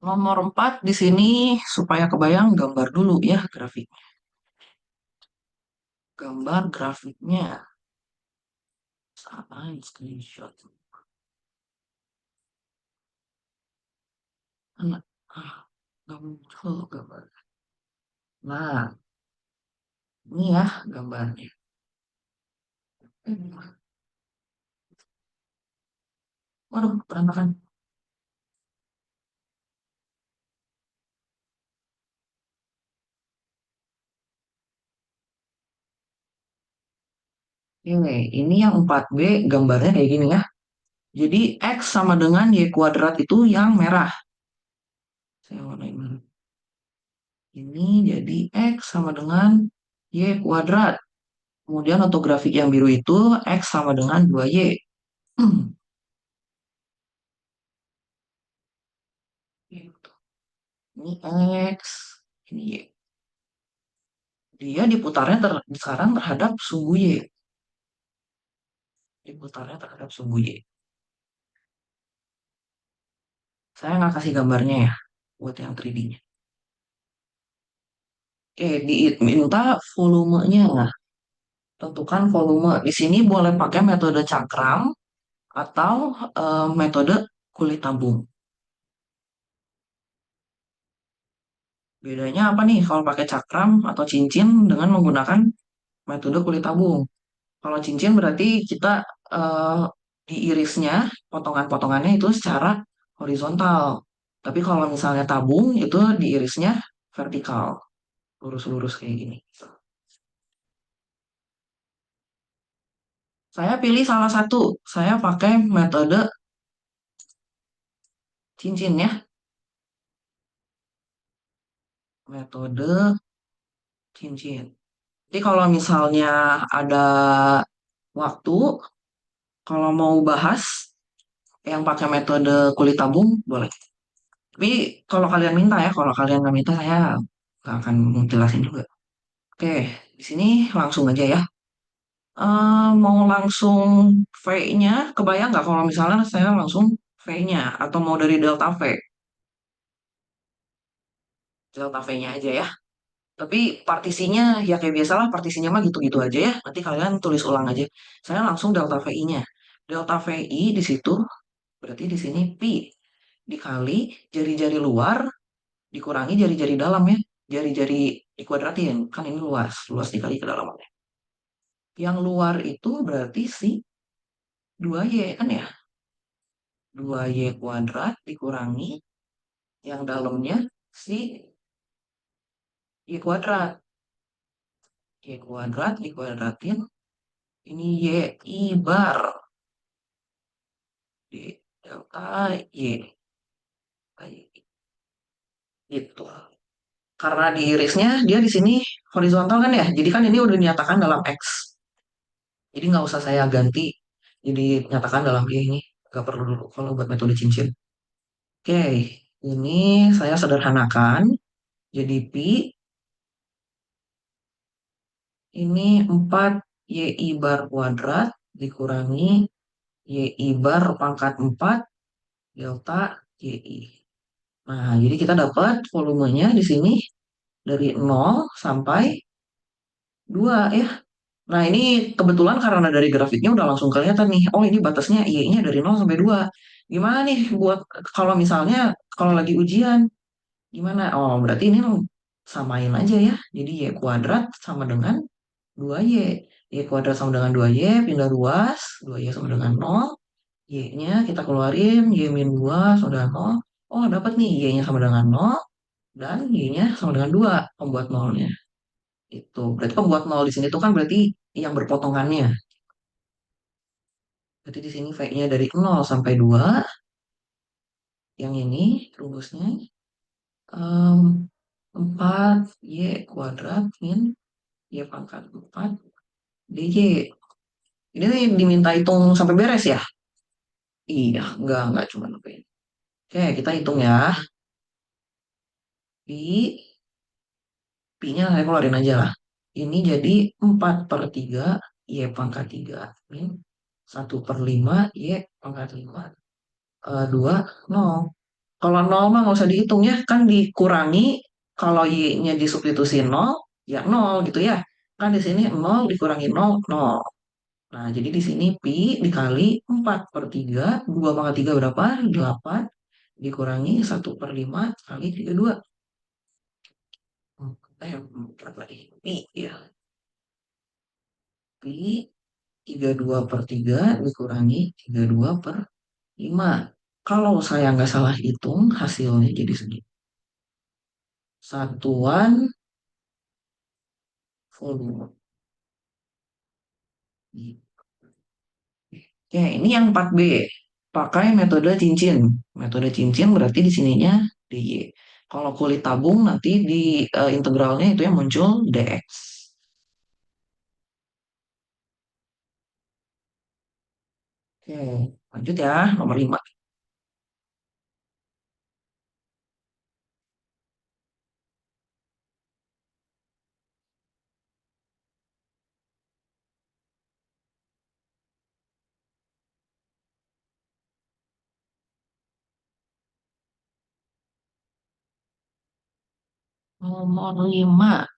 Nomor 4 di sini supaya kebayang gambar dulu ya grafiknya. Gambar grafiknya. Saat screenshot. Mana? Ah, nggak muncul gambar. Nah, ini ya gambarnya. Waduh, berantakan. Ini yang 4B gambarnya kayak gini ya. Jadi X sama dengan Y kuadrat itu yang merah. Saya warnain merah. Ini jadi X sama dengan Y kuadrat. Kemudian untuk grafik yang biru itu X sama dengan 2Y. Ini X, ini Y. Dia diputarnya sekarang terhadap sumbu Y. Diputarnya terhadap sumbu Y. Saya nggak kasih gambarnya ya, buat yang 3D-nya. Oke, diminta volumenya. Nah, tentukan volume. Di sini boleh pakai metode cakram atau metode kulit tabung. Bedanya apa nih kalau pakai cakram atau cincin dengan menggunakan metode kulit tabung? Kalau cincin berarti kita eh, diirisnya, potongan-potongannya itu secara horizontal. Tapi kalau misalnya tabung itu diirisnya vertikal, lurus-lurus kayak gini. Saya pilih salah satu. Saya pakai metode cincin ya. Metode cincin. Jadi kalau misalnya ada waktu, kalau mau bahas yang pakai metode kulit tabung, boleh. Tapi kalau kalian minta ya, kalau kalian nggak minta saya nggak akan jelasin juga. Oke, di sini langsung aja ya. Mau langsung V-nya, kebayang nggak kalau misalnya saya langsung V-nya atau mau dari delta V? Delta V-nya aja ya. Tapi partisinya ya kayak biasalah partisinya mah gitu-gitu aja ya. Nanti kalian tulis ulang aja. Saya langsung delta VI-nya. Delta VI di situ berarti di sini pi dikali jari-jari luar dikurangi jari-jari dalam ya. Jari-jari dikuadratin. Kan ini luas. Luas dikali kedalamannya. Yang luar itu berarti si 2Y kan ya. 2Y kuadrat dikurangi yang dalamnya si Y kuadrat. Y kuadrat dikuadratin. Ini Y bar. Di delta Y. Gitu. Karena di irisnya dia di sini horizontal kan ya. Jadi kan ini udah dinyatakan dalam X. Jadi nggak usah saya ganti. Jadi nyatakan dalam Y ini. Nggak perlu dulu kalau buat metode cincin. Oke, ini saya sederhanakan. Jadi pi ini 4 YI bar kuadrat dikurangi YI bar pangkat 4 delta YI. Nah, jadi kita dapat volumenya di sini dari 0 sampai 2 ya. Nah, ini kebetulan karena dari grafiknya udah langsung kelihatan nih. Oh, ini batasnya Y-nya dari 0 sampai 2. Gimana nih buat kalau misalnya kalau lagi ujian? Gimana? Oh, berarti ini samain aja ya. Jadi Y kuadrat sama dengan 2Y. Y kuadrat sama dengan 2Y, pindah ruas. 2Y sama dengan 0. Y-nya kita keluarin. Y min 2 sama dengan 0. Oh, dapat nih Y-nya sama dengan 0. Dan Y-nya sama dengan 2. Pembuat nolnya. Itu. Berarti pembuat 0 di sini tuh kan berarti yang berpotongannya. Berarti di sini V-nya dari 0 sampai 2. Yang ini rumusnya 4Y kuadrat min Y pangkat 4 DJ. Ini nih diminta hitung sampai beres ya? Iya, enggak cuma sampai ini. Oke, kita hitung ya. Pi, Pi-nya saya keluarin aja lah. Ini jadi 4 per 3 Y pangkat 3 min 1 per 5 Y pangkat 5 2 0. Kalau 0 mah nggak usah dihitung ya, kan dikurangi kalau Y-nya disubstitusi 0, ya 0 gitu ya. Kan di sini 0 dikurangi 0, 0. Nah, jadi di sini Pi dikali 4 per 3, 2 pangkat 3 berapa? 8, dikurangi 1/5 kali 32. Berapa lagi? Pi ya. Pi 32/3 dikurangi 32/5. Kalau saya nggak salah hitung, hasilnya jadi segini. Satuan volume. Ya, ini yang 4B. Pakai metode cincin. Metode cincin berarti di sininya DY. Kalau kulit tabung nanti di integralnya itu yang muncul DX. Oke, lanjut ya, nomor 5. Nomor 5.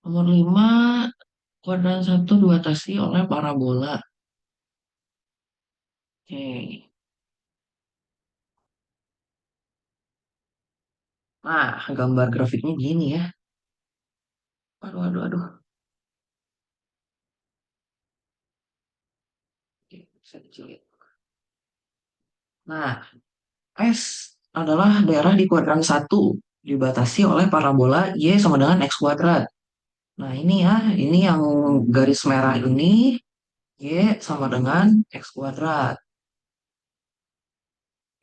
Nomor 5, kuadran 1 dibatasi oleh parabola. Oke. Nah, gambar grafiknya gini ya. Aduh, aduh, aduh. Oke, bisa dicilin. Nah, S adalah daerah di kuadran 1 dibatasi oleh parabola Y sama dengan X kuadrat. Nah, ini ya, ini yang garis merah ini Y sama dengan X kuadrat.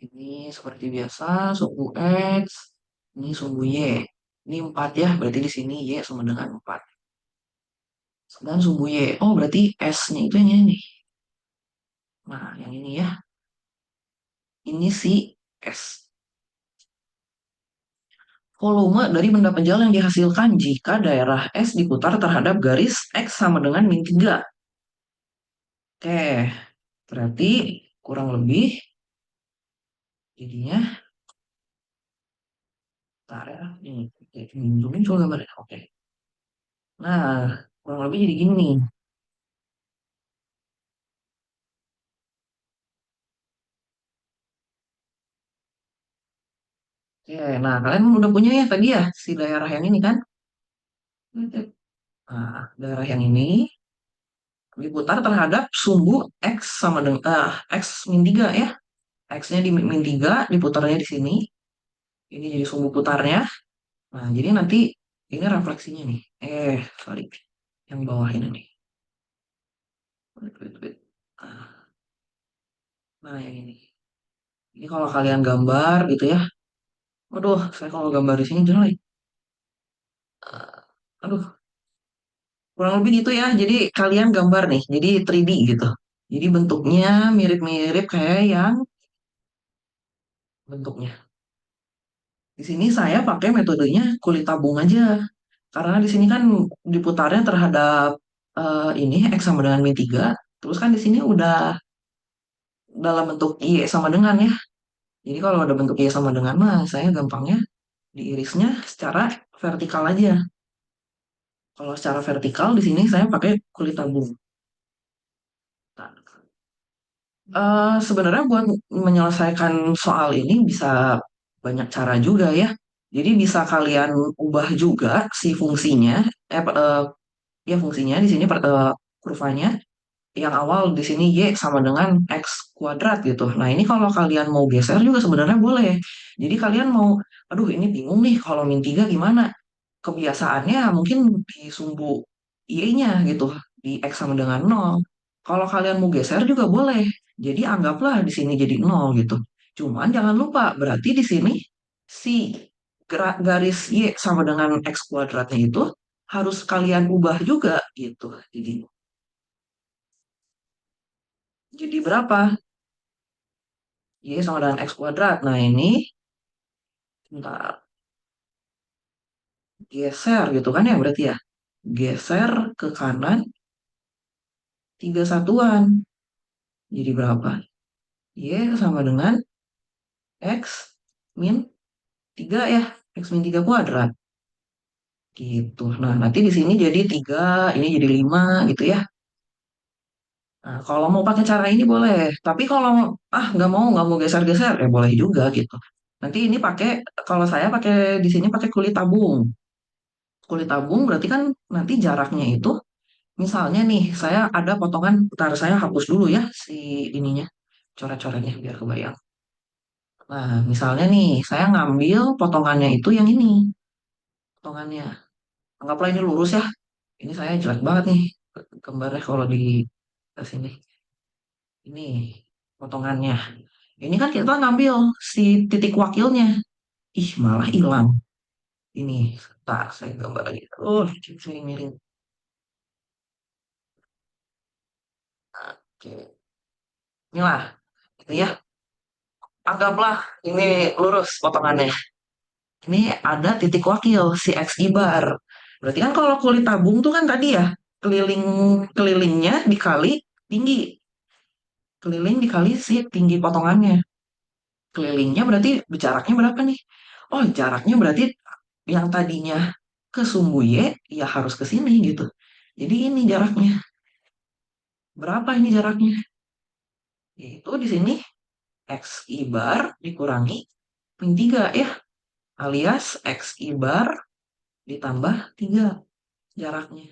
Ini seperti biasa, sumbu X, ini sumbu Y. Ini 4 ya, berarti di sini Y sama dengan 4. Dan sumbu Y, oh berarti S-nya itu yang ini nih. Nah, yang ini ya, ini si S. volume dari benda penjal yang dihasilkan jika daerah S diputar terhadap garis X sama dengan min 3. Oke, berarti kurang lebih jadinya, bentar ya, ini zoomin coba gambarnya. Oke, nah kurang lebih jadi gini nih. Oke, nah kalian udah punya ya tadi ya si daerah yang ini kan? Nah, daerah yang ini diputar terhadap sumbu X sama dengan X min 3 ya. X-nya di min 3 diputarnya di sini. Ini jadi sumbu putarnya. Nah, jadi nanti ini refleksinya nih. Sorry. Yang bawah ini nih. Wait, wait, wait. Nah, yang ini. Ini kalau kalian gambar gitu ya. Waduh, saya kalau gambar di sini jelek. Aduh, kurang lebih gitu ya. Jadi kalian gambar nih. Jadi 3D gitu. Jadi bentuknya mirip-mirip kayak yang bentuknya. Di sini saya pakai metodenya kulit tabung aja. Karena di sini kan diputarnya terhadap ini X sama dengan min 3. Terus kan di sini udah dalam bentuk Y sama dengan ya. Jadi kalau ada bentuk Y sama dengan mah saya gampangnya diirisnya secara vertikal aja. Kalau secara vertikal di sini saya pakai kulit tabung. Nah, sebenarnya buat menyelesaikan soal ini bisa banyak cara juga ya. Jadi bisa kalian ubah juga si fungsinya, ya fungsinya di sini kurvanya yang awal di sini Y sama dengan X kuadrat gitu. Nah ini kalau kalian mau geser juga sebenarnya boleh. Jadi kalian mau, aduh ini bingung nih kalau min 3 gimana? Kebiasaannya mungkin di sumbu Y-nya gitu, di X sama dengan nol. Kalau kalian mau geser juga boleh. Jadi anggaplah di sini jadi nol gitu. Cuman jangan lupa, berarti di sini si garis Y sama dengan X kuadratnya itu harus kalian ubah juga gitu. Jadi berapa? Y sama dengan X kuadrat. Nah ini, bentar, geser gitu kan ya berarti ya. Geser ke kanan 3 satuan. Jadi berapa? Y sama dengan X min 3 ya. X min 3 kuadrat. Gitu. Nah nanti di sini jadi 3, ini jadi 5 gitu ya. Nah kalau mau pakai cara ini boleh. Tapi kalau nggak mau geser-geser, ya boleh juga gitu. Nanti ini pakai, kalau saya pakai di sini pakai kulit tabung. Kulit tabung berarti kan nanti jaraknya itu, misalnya nih, saya ada potongan, bentar saya hapus dulu ya si ininya, coret-coretnya biar kebayang. Nah, misalnya nih, saya ngambil potongannya itu yang ini, potongannya. Anggaplah ini lurus ya. Ini saya jelek banget nih gambarnya kalau di sini. Ini potongannya. Ini kan kita ngambil si titik wakilnya. Ih, malah hilang. Ini, bentar, saya gambar lagi. Oh, miring-miring. Oke. Inilah, gitu ya. Anggaplah ini lurus potongannya. Ini ada titik wakil si X bar. Berarti kan kalau kulit tabung tuh kan tadi ya keliling kelilingnya dikali tinggi, keliling dikali si tinggi potongannya. Kelilingnya berarti jaraknya berapa nih? Oh, jaraknya berarti yang tadinya ke sumbu Y ya harus ke sini gitu. Jadi ini jaraknya. Berapa ini jaraknya? Yaitu di sini X bar dikurangi min 3 ya, alias X bar ditambah 3 jaraknya.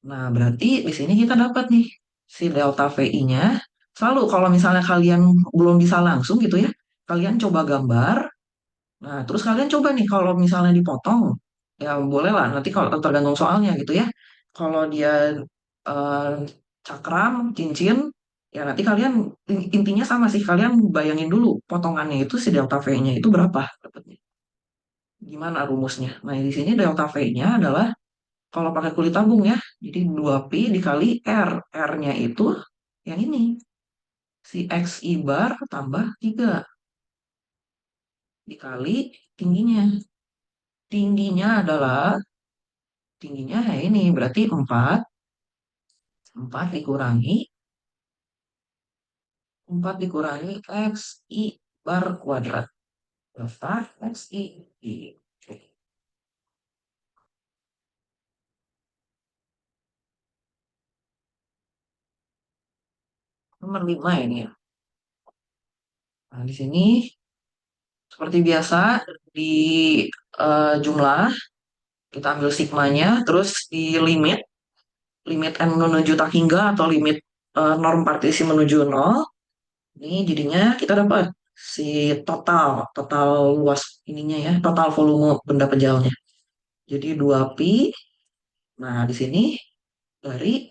Nah, berarti di sini kita dapat nih si delta VI-nya. Selalu kalau misalnya kalian belum bisa langsung gitu ya, kalian coba gambar. Nah, terus kalian coba nih kalau misalnya dipotong, ya boleh lah nanti kalau tergantung soalnya gitu ya. Kalau dia eh, cakram, cincin, ya nanti kalian intinya sama sih, kalian bayangin dulu potongannya itu si delta V-nya itu berapa dapatnya. Gimana rumusnya? Nah, di sini delta V-nya adalah kalau pakai kulit tabung ya, jadi 2pi dikali R. R-nya itu yang ini, si X bar tambah 3 dikali tingginya. tingginya adalah, tingginya ya ini berarti 4, 4 dikurangi, 4 dikurangi X I bar kuadrat. Daftar X I. Oke. Nomor 5 ini ya. Nah, di sini seperti biasa di jumlah kita ambil sigmanya, terus di limit, limit n menuju tak hingga atau limit norm partisi menuju nol. Ini jadinya kita dapat si total, total luas ininya ya, total volume benda pejalnya. Jadi 2pi. Nah, di sini dari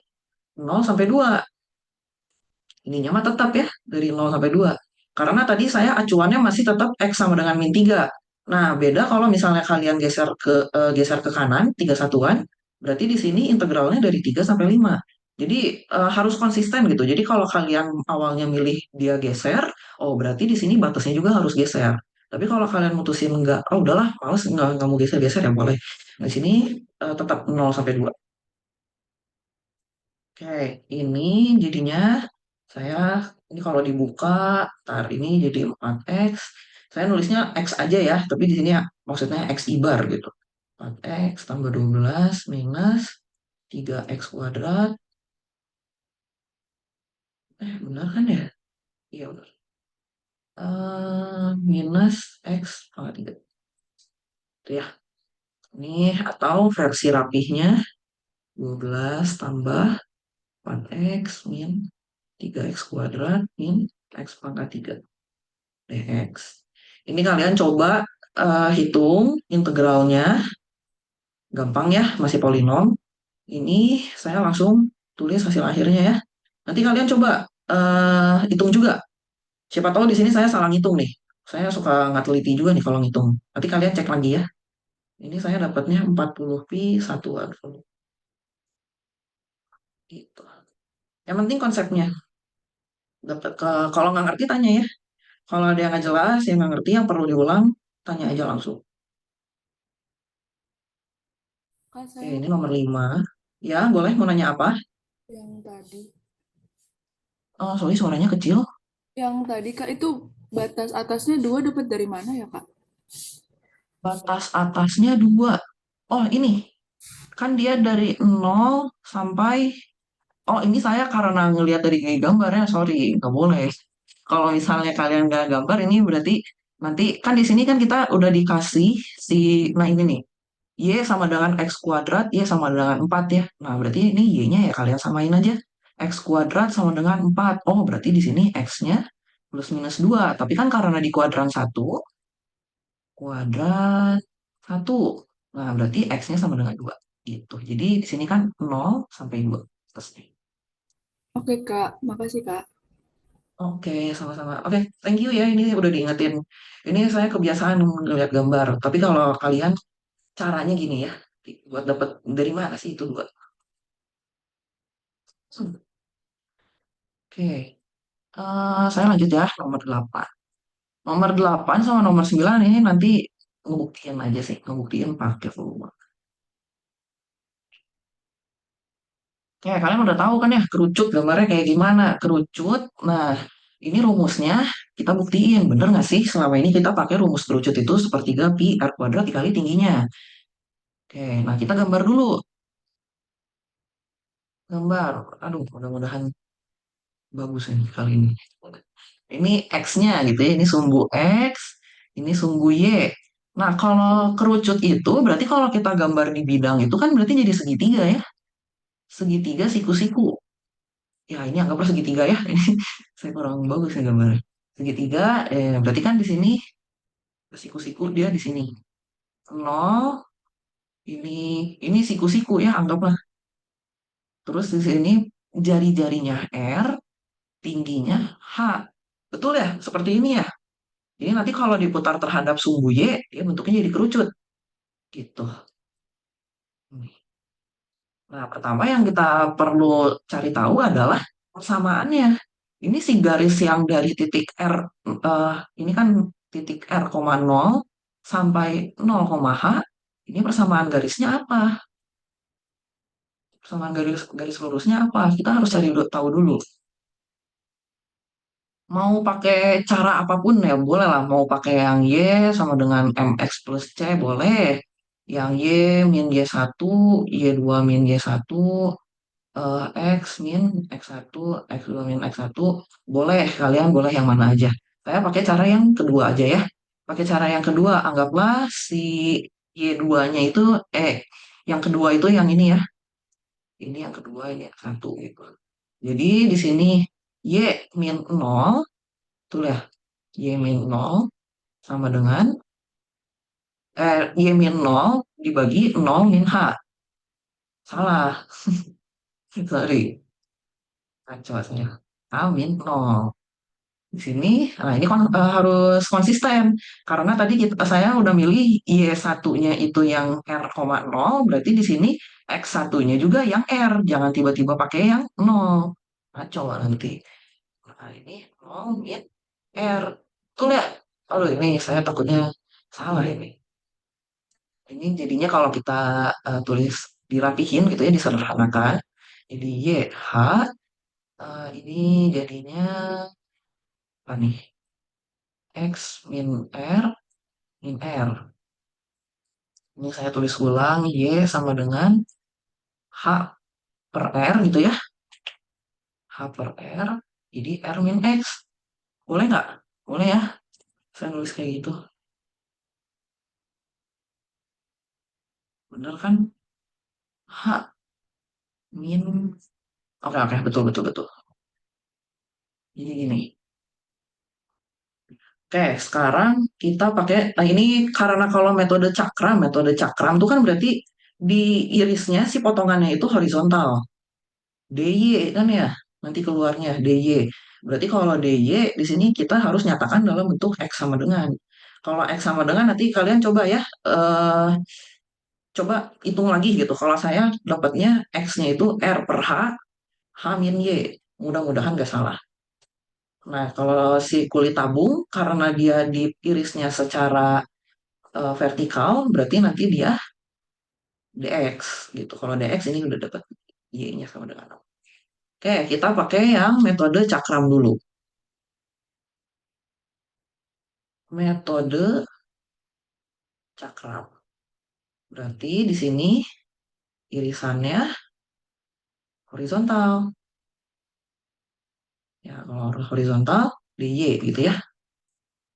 0 sampai 2. Ininya mah tetap ya, dari 0 sampai 2. Karena tadi saya acuannya masih tetap X sama dengan min 3. Nah, beda kalau misalnya kalian geser ke kanan, 3 satuan, berarti di sini integralnya dari 3 sampai 5. Jadi harus konsisten gitu. Jadi kalau kalian awalnya milih dia geser, oh berarti di sini batasnya juga harus geser. Tapi kalau kalian mutusin enggak, oh udahlah, males enggak mau geser-geser ya boleh. Nah, di sini tetap 0 sampai 2. Oke, ini jadinya saya, ini kalau dibuka, tar ini jadi 4X. Saya nulisnya X aja ya, tapi di sini ya, maksudnya X ibar gitu. 4X tambah 12 minus 3X kuadrat. Benar kan ya? Iya benar. Minus X pangkat 3. Itu ya. Ini atau versi rapihnya 12 tambah 4X min 3X kuadrat min X pangkat 3 dx. Ini kalian coba hitung integralnya, gampang ya, masih polinom. Ini saya langsung tulis hasil akhirnya ya. Nanti kalian coba hitung juga. Siapa tahu di sini saya salah ngitung nih. Saya suka nggak teliti juga nih kalau ngitung. Nanti kalian cek lagi ya. Ini saya dapatnya 40pi satuan volume. Gitu. Yang penting konsepnya. Dapat kalau nggak ngerti tanya ya. Kalau ada yang nggak jelas, yang nggak ngerti, yang perlu diulang, tanya aja langsung. Kak, Oke, saya ini nomor 5. Ya, boleh mau nanya apa? yang tadi. Oh, sorry suaranya kecil. Yang tadi Kak itu batas atasnya 2 dapat dari mana ya Kak? Batas atasnya 2. Oh, ini. Kan dia dari 0 sampai... Oh, ini saya karena ngelihat dari gambarnya, sorry, nggak boleh. Kalau misalnya kalian nggak gambar, ini berarti nanti kan di sini kan kita udah dikasih si, nah ini nih, Y sama dengan X kuadrat, Y sama dengan 4 ya. Nah, berarti ini Y-nya ya kalian samain aja. X kuadrat sama dengan 4. Oh, berarti di sini X-nya plus minus 2. Tapi kan karena di kuadran 1, kuadrat 1. Nah, berarti X-nya sama dengan 2. Gitu. Jadi di sini kan 0 sampai 2. Selesai. Oke Kak, makasih Kak. Oke, sama-sama. Oke, thank you ya. Ini udah diingetin. Ini saya kebiasaan melihat gambar. Tapi kalau kalian caranya gini ya. Buat dapat dari mana sih itu dua? Oke, saya lanjut ya. Nomor 8. Nomor 8 sama nomor 9 ini nanti ngebuktiin aja sih. Ngebuktiin pakai volume. Oke, kalian udah tahu kan ya kerucut gambarnya kayak gimana. Kerucut, nah ini rumusnya kita buktiin. Bener nggak sih selama ini kita pakai rumus kerucut itu sepertiga pi r kuadrat dikali tingginya. Oke, nah kita gambar dulu. Gambar. Aduh, mudah-mudahan bagus ini kali ini. Ini X-nya gitu ya. Ini sumbu X, ini sumbu Y. Nah, kalau kerucut itu berarti kalau kita gambar di bidang itu kan berarti jadi segitiga ya. Segitiga siku-siku. Ya, ini anggaplah segitiga ya. Ini saya kurang bagus ya gambarnya. Segitiga, berarti kan di sini siku-siku dia di sini. Nol, ini siku-siku ya anggaplah. Terus di sini jari-jarinya R, tingginya H. Betul ya? Seperti ini ya. Ini nanti kalau diputar terhadap sumbu Y, dia bentuknya jadi kerucut. Gitu. Nah, pertama yang kita perlu cari tahu adalah persamaannya. Ini si garis yang dari titik R, ini kan titik R, 0 sampai 0, H. Ini persamaan garisnya apa? Persamaan garis garis lurusnya apa? Kita harus tahu dulu. Mau pakai cara apapun ya boleh lah. Mau pakai yang Y sama dengan MX plus C boleh. Yang Y min Y1, Y2 min Y1, eh, X min X1, X2 min X1. Boleh, kalian boleh yang mana aja. Saya pakai cara yang kedua aja ya. Pakai cara yang kedua, anggaplah si Y2-nya itu, yang kedua itu yang ini ya. Ini yang kedua, ini yang satu gitu. Jadi di sini Y min 0, tuh ya, Y min 0 sama dengan Y min 0 dibagi 0 min H. Salah, sorry. Kacau saya. H min 0. Di sini, nah ini harus konsisten. Karena tadi saya udah milih Y1-nya itu yang R,0, berarti di sini X1-nya juga yang R. Jangan tiba-tiba pakai yang 0. Kacau nanti. Nah ini 0 min R. Tuh lihat. Aduh ini saya takutnya salah ini. Ini jadinya kalau kita tulis dirapihin gitu ya, disederhanakan. Jadi YH, ini jadinya apa nih? X min R min R. Ini saya tulis ulang, Y sama dengan H per R gitu ya. H per R, jadi R min X. Boleh nggak? Boleh ya, saya nulis kayak gitu. Bener kan? H min, oke oke, betul betul betul. Jadi gini. Oke, sekarang kita pakai, nah ini karena kalau metode cakram itu kan berarti di irisnya si potongannya itu horizontal. DY kan ya, nanti keluarnya DY. Berarti kalau DY di sini kita harus nyatakan dalam bentuk X sama dengan. Kalau X sama dengan nanti kalian coba ya, coba hitung lagi gitu. Kalau saya dapatnya X-nya itu R per H, H min Y. Mudah-mudahan nggak salah. Nah, kalau si kulit tabung, karena dia diirisnya secara vertikal, berarti nanti dia dx gitu. Kalau dx ini udah dapat y-nya sama dengan 0. Oke, kita pakai yang metode cakram dulu. Metode cakram. Berarti di sini irisannya horizontal. Ya, kalau horizontal di y gitu ya.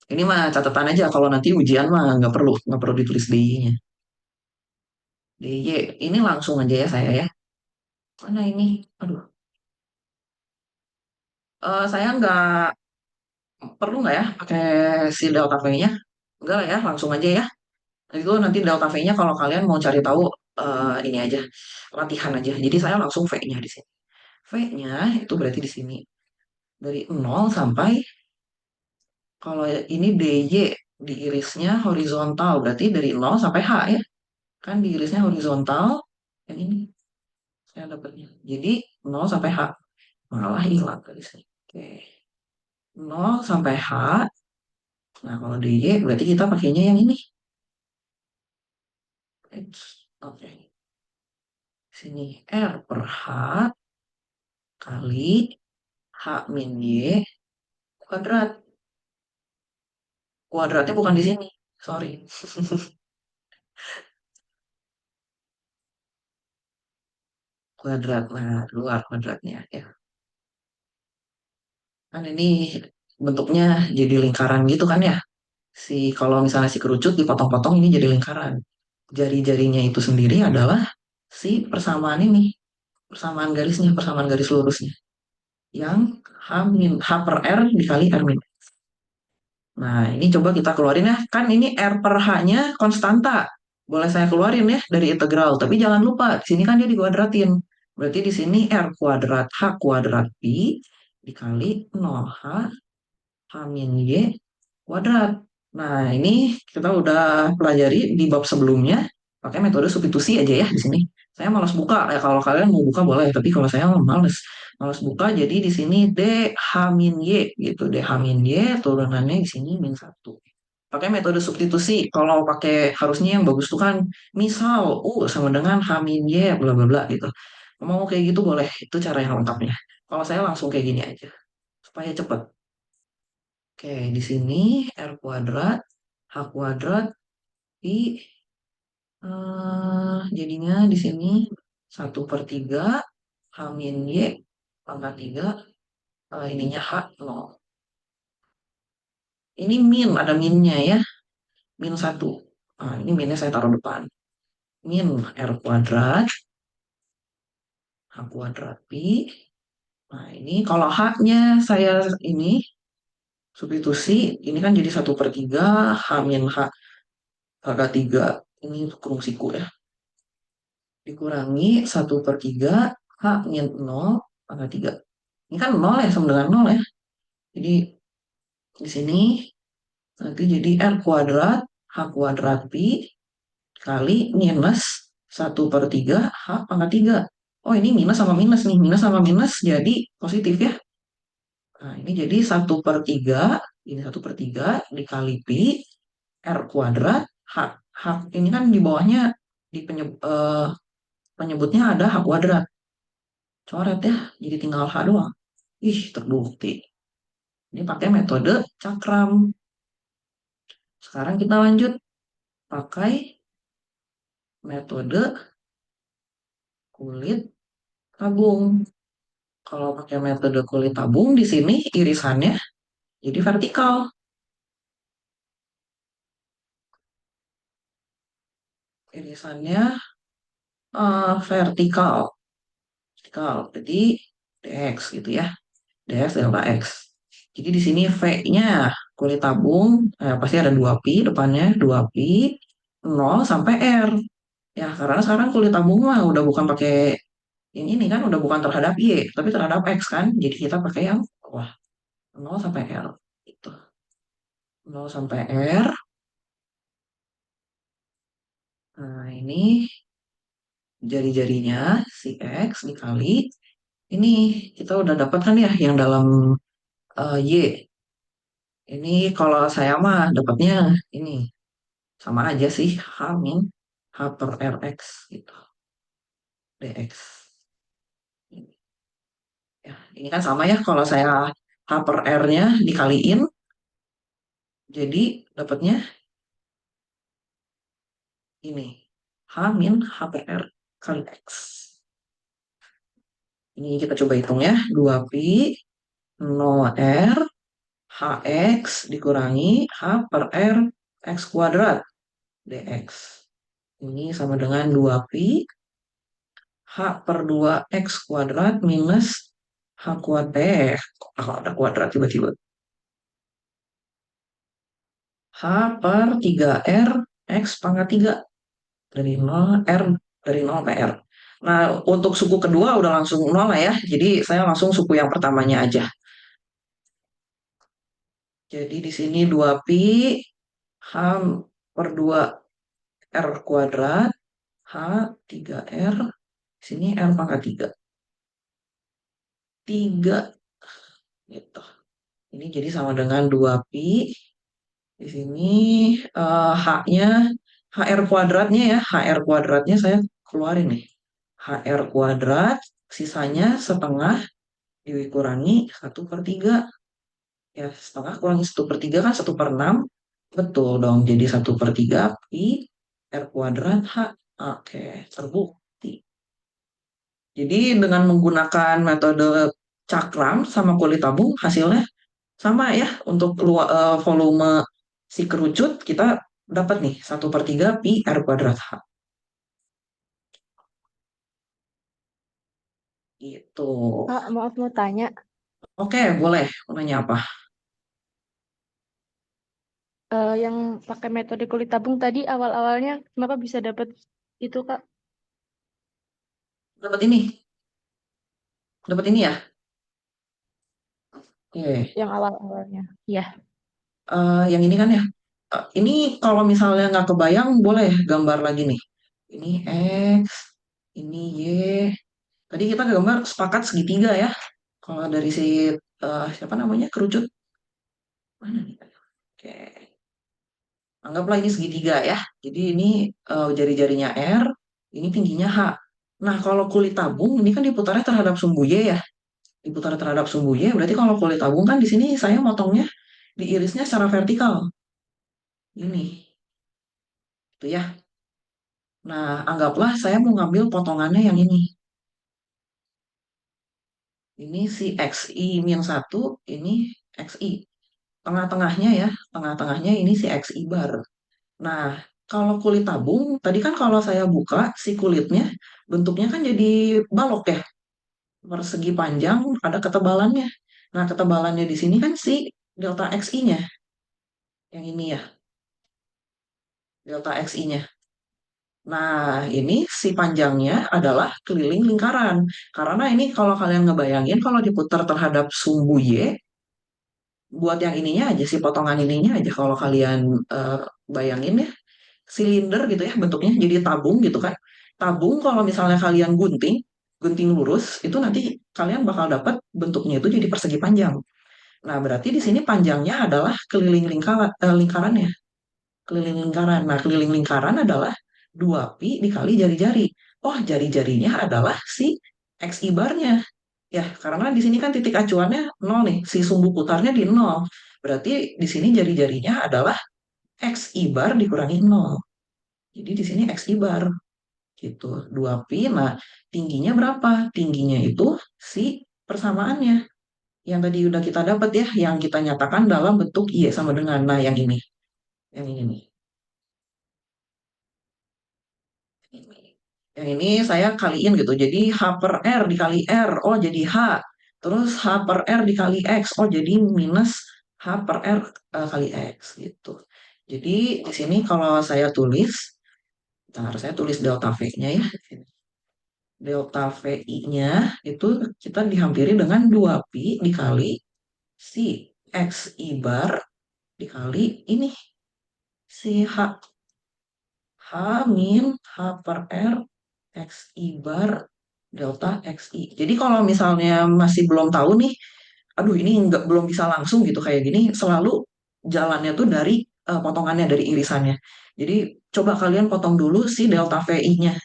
Ini mah catatan aja kalau nanti ujian mah nggak perlu ditulis DY-nya. DY ini langsung aja ya saya ya. Mana ini? Aduh, saya nggak perlu nggak ya pakai si delta V-nya? Enggak lah ya, langsung aja ya. Itu nanti delta V-nya kalau kalian mau cari tahu ini aja, latihan aja. Jadi saya langsung V-nya di sini. V-nya itu berarti di sini. Dari 0 sampai, kalau ini DY diirisnya horizontal, berarti dari 0 sampai H ya. Kan diirisnya horizontal, yang ini saya dapatnya. Jadi 0 sampai H. Malah hilang garisnya. Oke. 0 sampai H. Nah, kalau DY berarti kita pakainya yang ini. Oke. Sini R per H kali H min Y kuadrat. Kuadratnya bukan di sini. Sorry. Kuadrat. Nah, luar kuadratnya ya. Kan ini bentuknya jadi lingkaran gitu kan ya. Kalau misalnya si kerucut dipotong-potong ini jadi lingkaran. Jari-jarinya itu sendiri adalah si persamaan ini. Persamaan garisnya, persamaan garis lurusnya. Yang H per R dikali R min. Nah, ini coba kita keluarin ya. Kan ini R per H-nya konstanta. Boleh saya keluarin ya dari integral. Tapi jangan lupa, di sini kan dia dikuadratin. Berarti di sini R kuadrat H kuadrat Pi dikali 0H H min Y kuadrat. Nah, ini kita udah pelajari di bab sebelumnya. Pakai metode substitusi aja ya di sini. Saya malas buka. Ya, kalau kalian mau buka boleh. Tapi kalau saya males. Males buka. Jadi di sini D H min Y gitu. D H min Y turunannya di sini min 1. pakai metode substitusi. Kalau pakai harusnya yang bagus tuh kan misal U sama dengan H min Y bla bla bla gitu. Mau kayak gitu boleh, itu cara yang lengkapnya. Kalau saya langsung kayak gini aja supaya cepet. Oke, di sini R kuadrat H kuadrat I jadinya di sini 1/3 H min Y pangkat 3 ininya H 0. Ini min, ada minnya ya, min 1. Nah, ini minnya saya taruh depan. Min R kuadrat H kuadrat Pi. Nah, ini kalau H-nya saya ini substitusi, ini kan jadi 1/3 H min H pangkat 3. Ini kurung siku ya. Dikurangi 1/3 H min 0 pangkat 3. Ini kan 0 ya, sama dengan 0 ya. Jadi di sini nanti jadi R kuadrat H kuadrat Pi kali minus 1/3 H pangkat 3. Oh, ini minus sama minus nih. Minus sama minus jadi positif ya. Nah, ini jadi 1/3. Ini 1/3 dikali Pi R kuadrat H. H ini kan di bawahnya di penyebutnya ada H kuadrat. Coret ya. Jadi tinggal H doang. Ih, terbukti. Ini pakai metode cakram. Sekarang kita lanjut pakai metode kulit tabung. Kalau pakai metode kulit tabung di sini irisannya jadi vertikal. Irisannya vertikal. Vertikal. Jadi dx gitu ya. Dx delta x. Jadi di sini V-nya kulit tabung pasti ada 2pi depannya, 2pi 0 sampai R. Ya, karena sekarang kulit tabung mah udah bukan pakai yang ini kan, udah bukan terhadap Y, tapi terhadap X kan. Jadi kita pakai yang bawah 0 sampai R. Gitu. 0 sampai R. Nah, ini jari-jarinya si X dikali. Ini kita udah dapat kan ya yang dalam Y. Ini kalau saya mah dapatnya ini sama aja sih H min H per RX gitu. DX. Ya, ini kan sama ya kalau saya H per R-nya dikaliin. Jadi dapatnya ini H min H per R kali X. Ini kita coba hitung ya. 2pi 0 R HX dikurangi H per R X kuadrat dx. Ini sama dengan 2pi H per 2X kuadrat minus H kuadrat. Kalau ada kuadrat tiba-tiba. H per 3R X pangkat 3. Dari 0 R dari 0 sampai R. Nah, untuk suku kedua udah langsung 0 lah ya. Jadi saya langsung suku yang pertamanya aja. Jadi di sini 2pi H per 2 R kuadrat H 3R. Di sini R pangkat 3. 3 gitu. Ini jadi sama dengan 2pi. Di sini H-nya HR kuadratnya ya. HR kuadratnya saya keluarin nih. HR kuadrat sisanya setengah dikurangi 1/3. Ya, setengah kurangi 1/3 kan 1/6. Betul dong, jadi 1/3 pi R kuadrat H. Oke, terbukti. Jadi dengan menggunakan metode cakram sama kulit tabung hasilnya sama ya. Untuk volume si kerucut kita dapat nih 1/3 pi R kuadrat H. Itu. Kak, maaf mau tanya. Oke, boleh. Mau nanya apa? Yang pakai metode kulit tabung tadi awal-awalnya kenapa bisa dapat itu, Kak? Dapat ini. Dapat ini ya? Oke. Yang awal-awalnya. Iya. Yang ini kan ya. Ini kalau misalnya nggak kebayang, boleh gambar lagi nih. Ini X, ini Y. Tadi kita gambar sepakat segitiga ya. Kalau dari si siapa namanya kerucut? Mana nih? Oke. Anggaplah ini segitiga ya. Jadi ini jari-jarinya R, ini tingginya H. Nah, kalau kulit tabung ini kan diputarnya terhadap sumbu Y ya. Diputar terhadap sumbu Y, berarti kalau kulit tabung kan di sini saya motongnya diirisnya secara vertikal. Ini, itu ya. Nah, anggaplah saya mau ngambil potongannya yang ini. Ini si XI-1, ini XI. Tengah-tengahnya ya, tengah-tengahnya ini si XI bar. Nah, kalau kulit tabung, tadi kan kalau saya buka si kulitnya, bentuknya kan jadi balok ya, persegi panjang, ada ketebalannya. Nah, ketebalannya di sini kan si delta XI-nya, yang ini ya, delta XI-nya. Nah, ini si panjangnya adalah keliling lingkaran. Karena ini kalau kalian ngebayangin, kalau diputar terhadap sumbu Y, buat yang ininya aja, si potongan ininya aja, kalau kalian bayangin ya, silinder gitu ya bentuknya, jadi tabung gitu kan. Tabung kalau misalnya kalian gunting, gunting lurus, itu nanti kalian bakal dapat bentuknya itu jadi persegi panjang. Nah, berarti di sini panjangnya adalah keliling lingkarannya. Keliling lingkaran. Nah, keliling lingkaran adalah 2pi dikali jari-jari. Oh, jari-jarinya adalah si XI barnya. Ya, karena di sini kan titik acuannya 0 nih. Si sumbu putarnya di 0. Berarti di sini jari-jarinya adalah XI bar dikurangi 0. Jadi di sini XI bar. Gitu. 2pi. Nah, tingginya berapa? Tingginya itu si persamaannya. Yang tadi udah kita dapat ya. Yang kita nyatakan dalam bentuk Y sama dengan. Nah, yang ini. Yang ini nih. Yang ini saya kaliin gitu. Jadi H per R dikali R. Oh, jadi H. Terus H per R dikali X. Oh, jadi minus H per R kali X gitu. Jadi di sini kalau saya tulis, bentar, saya tulis delta V-nya ya. Delta VI-nya itu kita dihampiri dengan 2pi dikali si XI bar dikali ini si H min H per R XI bar delta XI. Jadi kalau misalnya masih belum tahu nih, aduh ini nggak belum bisa langsung gitu kayak gini, selalu jalannya tuh dari potongannya, dari irisannya. Jadi coba kalian potong dulu si delta VI-nya.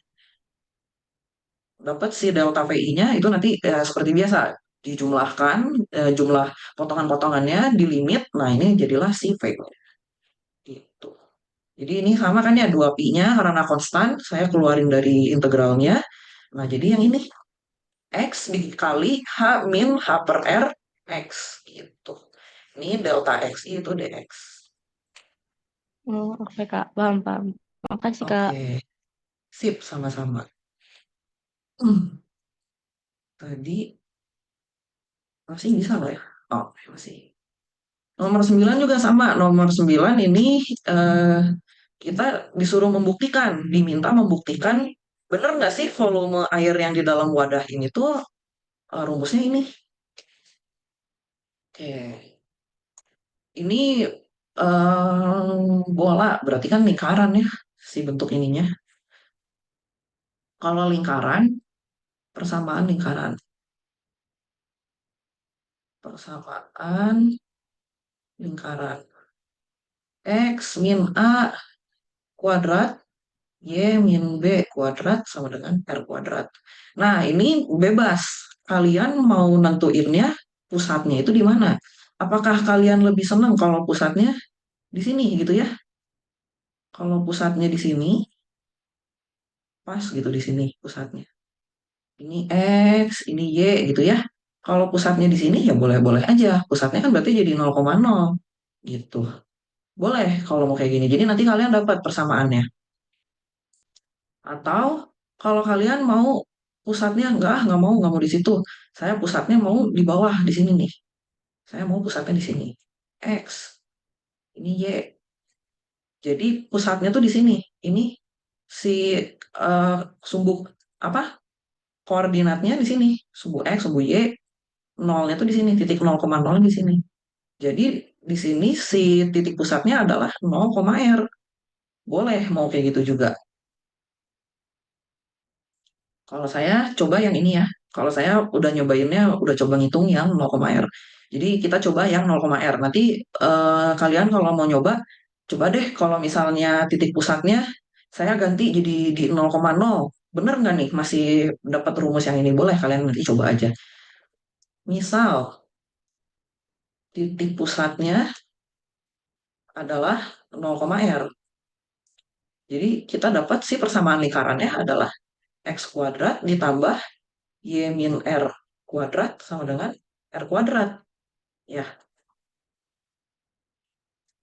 Dapat si delta VI-nya itu nanti seperti biasa dijumlahkan jumlah potongan-potongannya di limit. Nah, ini jadilah si V gitu. Jadi ini sama kan ya 2pi-nya karena konstan saya keluarin dari integralnya. Nah, jadi yang ini X dikali H min H per R X gitu. Ini delta X itu dx. Oh, oke Kak, paham, paham. Makasih Kak. Oke, sip sama-sama. Hmm, Tadi masih bisa nggak ya? Oh, masih. Nomor 9 juga sama. Nomor 9 ini kita disuruh membuktikan, diminta membuktikan benar nggak sih volume air yang di dalam wadah ini tuh rumusnya ini. Oke, ini bola, berarti kan lingkaran ya si bentuk ininya. Kalau lingkaran, persamaan lingkaran. Persamaan lingkaran. X min A kuadrat, Y min B kuadrat sama dengan R kuadrat. Nah, ini bebas. Kalian mau nentuinnya pusatnya itu di mana? Apakah kalian lebih senang kalau pusatnya di sini gitu ya? Kalau pusatnya di sini, pas gitu di sini pusatnya. Ini X, ini Y gitu ya. Kalau pusatnya di sini ya boleh-boleh aja. Pusatnya kan berarti jadi 0,0 gitu. Boleh kalau mau kayak gini. Jadi nanti kalian dapat persamaannya. Atau kalau kalian mau pusatnya nggak mau di situ. Saya pusatnya mau di bawah di sini nih. Saya mau pusatnya di sini. X, ini Y. Jadi pusatnya tuh di sini. Ini si eh, sumbu apa? Koordinatnya di sini. Sumbu X, sumbu Y, nolnya tuh di sini. Titik 0,0 di sini. Jadi di sini si titik pusatnya adalah 0, R. Boleh mau kayak gitu juga. Kalau saya coba yang ini ya. Kalau saya udah nyobainnya, udah coba ngitung yang 0, R. Jadi kita coba yang 0, R. Nanti kalian kalau mau nyoba, Coba deh kalau misalnya titik pusatnya saya ganti jadi di 0,0. Bener nggak nih? Masih dapat rumus yang ini? Boleh kalian nanti coba aja. Misal titik pusatnya adalah 0,r. Jadi kita dapat si persamaan lingkarannya adalah x kuadrat ditambah y min r kuadrat sama dengan r kuadrat. Ya,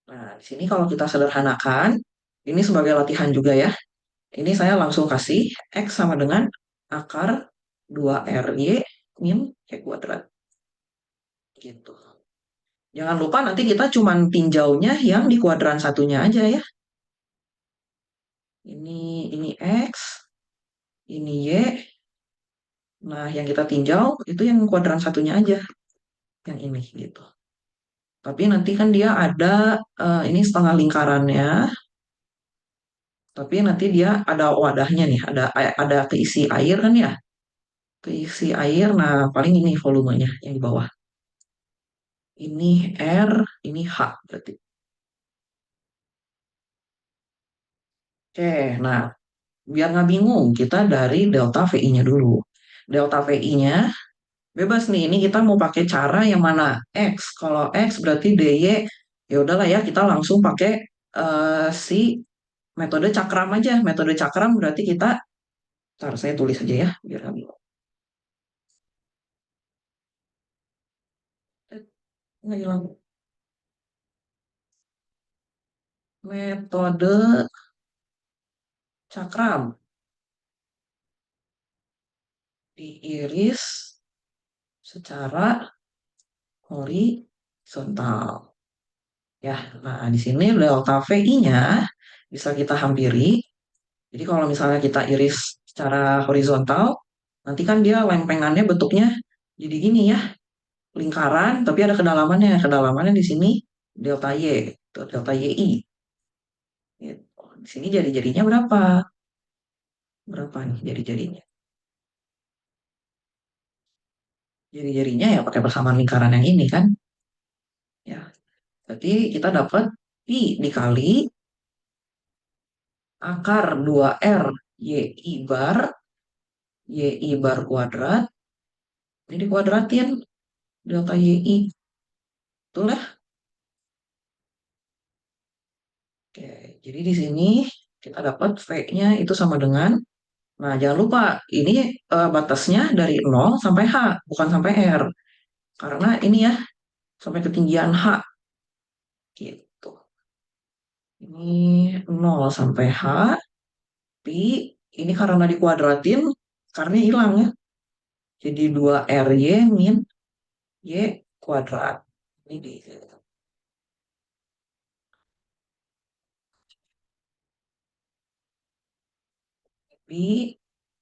nah di sini kalau kita sederhanakan, ini sebagai latihan juga ya. Ini saya langsung kasih x sama dengan akar 2ry min y kuadrat. Gitu. Jangan lupa nanti kita cuman tinjaunya yang di kuadran satunya aja ya. Ini x, ini y. Nah, yang kita tinjau itu yang kuadran satunya aja, yang ini gitu. Tapi nanti kan dia ada ini setengah lingkarannya, tapi nanti dia ada wadahnya nih, ada keisi air kan ya, keisi air. Nah, paling ini volumenya yang di bawah. Ini R, ini H berarti. Oke, nah biar nggak bingung, kita dari delta VI-nya dulu. Delta VI-nya bebas nih, ini kita mau pakai cara yang mana? X. Kalau X berarti DY, ya udahlah ya, kita langsung pakai si metode cakram aja. Metode cakram berarti kita, ntar saya tulis aja ya, biar nggak bingung. Nggak hilang. Metode cakram. Diiris secara horizontal. Ya, nah di sini delta VI-nya bisa kita hampiri. Jadi kalau misalnya kita iris secara horizontal, nanti kan dia lempengannya bentuknya jadi gini ya, lingkaran, tapi ada kedalamannya. Kedalamannya di sini delta Y, delta YI. Gitu. Di sini jadinya berapa? Berapa nih jadinya? Jadinya ya pakai persamaan lingkaran yang ini kan. Ya, berarti kita dapat pi dikali akar 2R YI bar kuadrat, ini dikuadratin delta YI. Betul ya? Oke, jadi di sini kita dapat V-nya itu sama dengan, nah jangan lupa ini batasnya dari 0 sampai H, bukan sampai R. Karena ini ya, sampai ketinggian H. Gitu. Ini 0 sampai H, pi ini karena dikuadratin, karena hilang ya. Jadi 2RY min Y kuadrat. Ini di pi,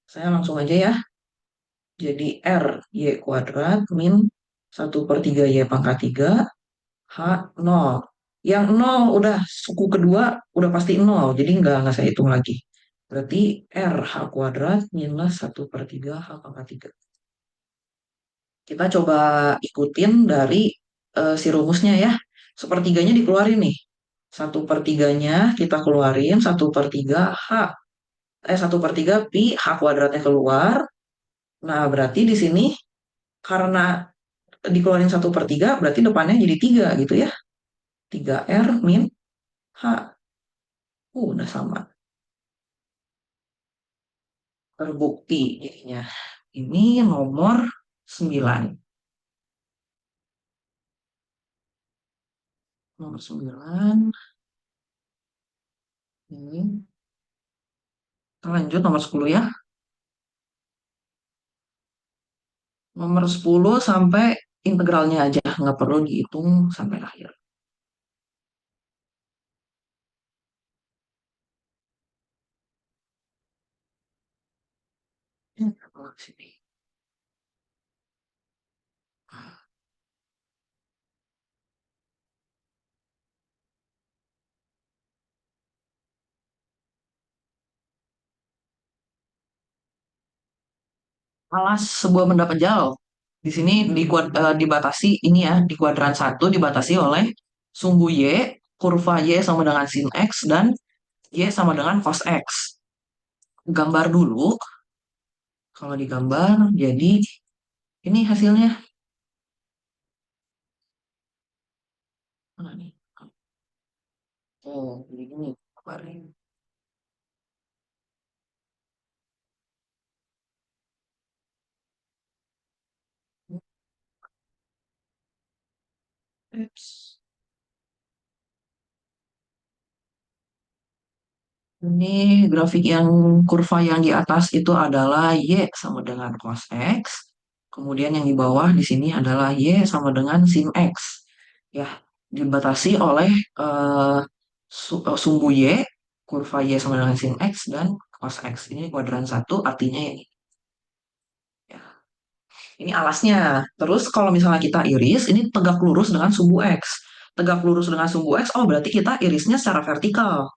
saya langsung aja ya. Jadi R Y kuadrat min 1/3 Y pangkat 3 H 0. Yang 0 udah suku kedua udah pasti 0. Jadi nggak saya hitung lagi. Berarti R H kuadrat minus 1/3 H pangkat 3. Kita coba ikutin dari si rumusnya ya. Sepertiganya dikeluarin nih. 1/3-nya kita keluarin. 1/3 H. 1/3 pi H kuadratnya keluar. Nah, berarti di sini karena dikeluarin 1/3 berarti depannya jadi 3 gitu ya. 3R min H. Udah sama. Terbukti jadinya. Ini nomor 9. Nomor 9. Ini. Kita lanjut nomor 10 ya. Nomor 10 sampai integralnya aja. Nggak perlu dihitung sampai akhir. Sini. Alas sebuah benda kejal. Di sini dibatasi ini ya, di kuadran 1 dibatasi oleh sumbu Y kurva Y sama dengan sin X dan Y sama dengan cos X. Gambar dulu, kalau digambar, jadi ini hasilnya. Mana nih? Oh, jadi gini gambarnya. Ups. Ini grafik yang kurva yang di atas itu adalah Y sama dengan cos X. Kemudian yang di bawah di sini adalah Y sama dengan sin X. Ya, dibatasi oleh eh, sumbu Y, kurva Y sama dengan sin X dan cos X. Ini kuadran satu, artinya ini. Ya, ini alasnya. Terus kalau misalnya kita iris, ini tegak lurus dengan sumbu X. Tegak lurus dengan sumbu X, oh berarti kita irisnya secara vertikal.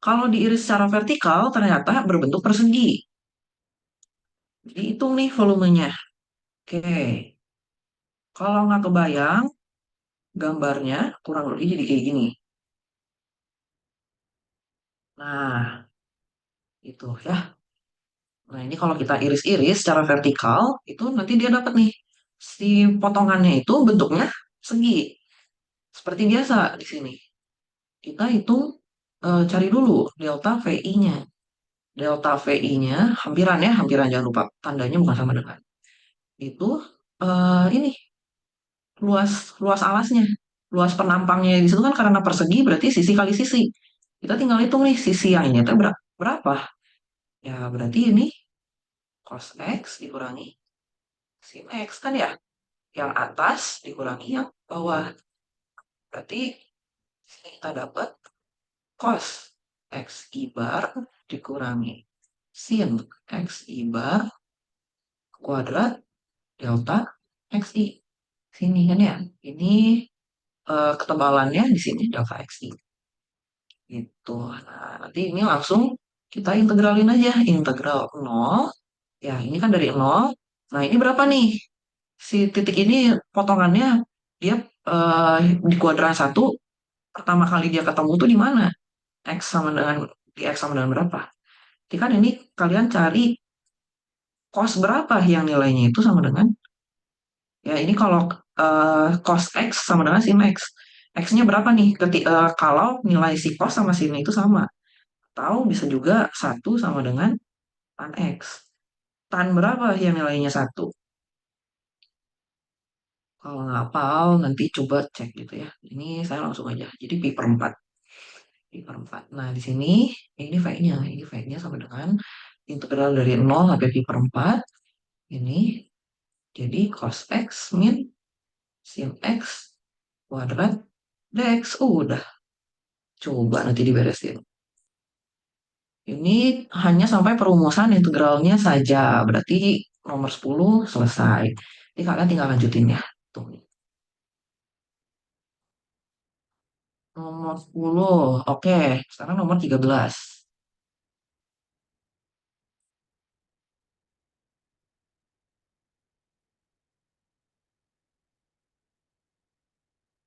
Kalau diiris secara vertikal, ternyata berbentuk persegi. Jadi hitung nih volumenya. Oke, kalau nggak kebayang, gambarnya kurang lebih jadi kayak gini. Nah, itu ya. Nah, ini kalau kita iris-iris secara vertikal, itu nanti dia dapat nih. Si potongannya itu bentuknya segi. Seperti biasa di sini. Kita hitung, cari dulu delta VI-nya. Delta VI-nya, hampiran ya, hampiran jangan lupa. Tandanya bukan sama dengan. Itu ini luas luas alasnya, luas penampangnya di situ kan karena persegi berarti sisi kali sisi. Kita tinggal hitung nih sisi yang ini tuh berapa? Ya berarti ini cos X dikurangi sin X kan ya. Yang atas dikurangi yang bawah. Berarti sini kita dapat cos X I bar dikurangi sin X I bar kuadrat delta X I. Sini kan ya. Ini ketebalannya di sini delta X I. Gitu. Nah, nanti ini langsung kita integralin aja. Integral nol. Ya, ini kan dari nol. Nah, ini berapa nih? Si titik ini potongannya dia eh, di kuadran satu pertama kali dia ketemu tuh di mana? X sama dengan di X sama dengan berapa? Jadi kan ini kalian cari cos berapa yang nilainya itu sama dengan ya ini kalau cos X sama dengan sin X. X-nya berapa nih? Kalau nilai si cos sama sin itu sama. Atau bisa juga satu sama dengan tan X. Tan berapa yang nilainya satu? Kalau nggak hafal, nanti coba cek gitu ya. Ini saya langsung aja. Jadi pi per 4. Pi per 4. Nah, di sini ini V-nya. Ini V-nya sama dengan integral dari 0 sampai pi per 4. Ini jadi cos X min sin X kuadrat dx. Udah. Coba nanti diberesin. Ini hanya sampai perumusan integralnya saja. Berarti nomor 10 selesai. Jadi kalian tinggal lanjutin ya. Tuh. Nomor 10. Oke, sekarang nomor 13.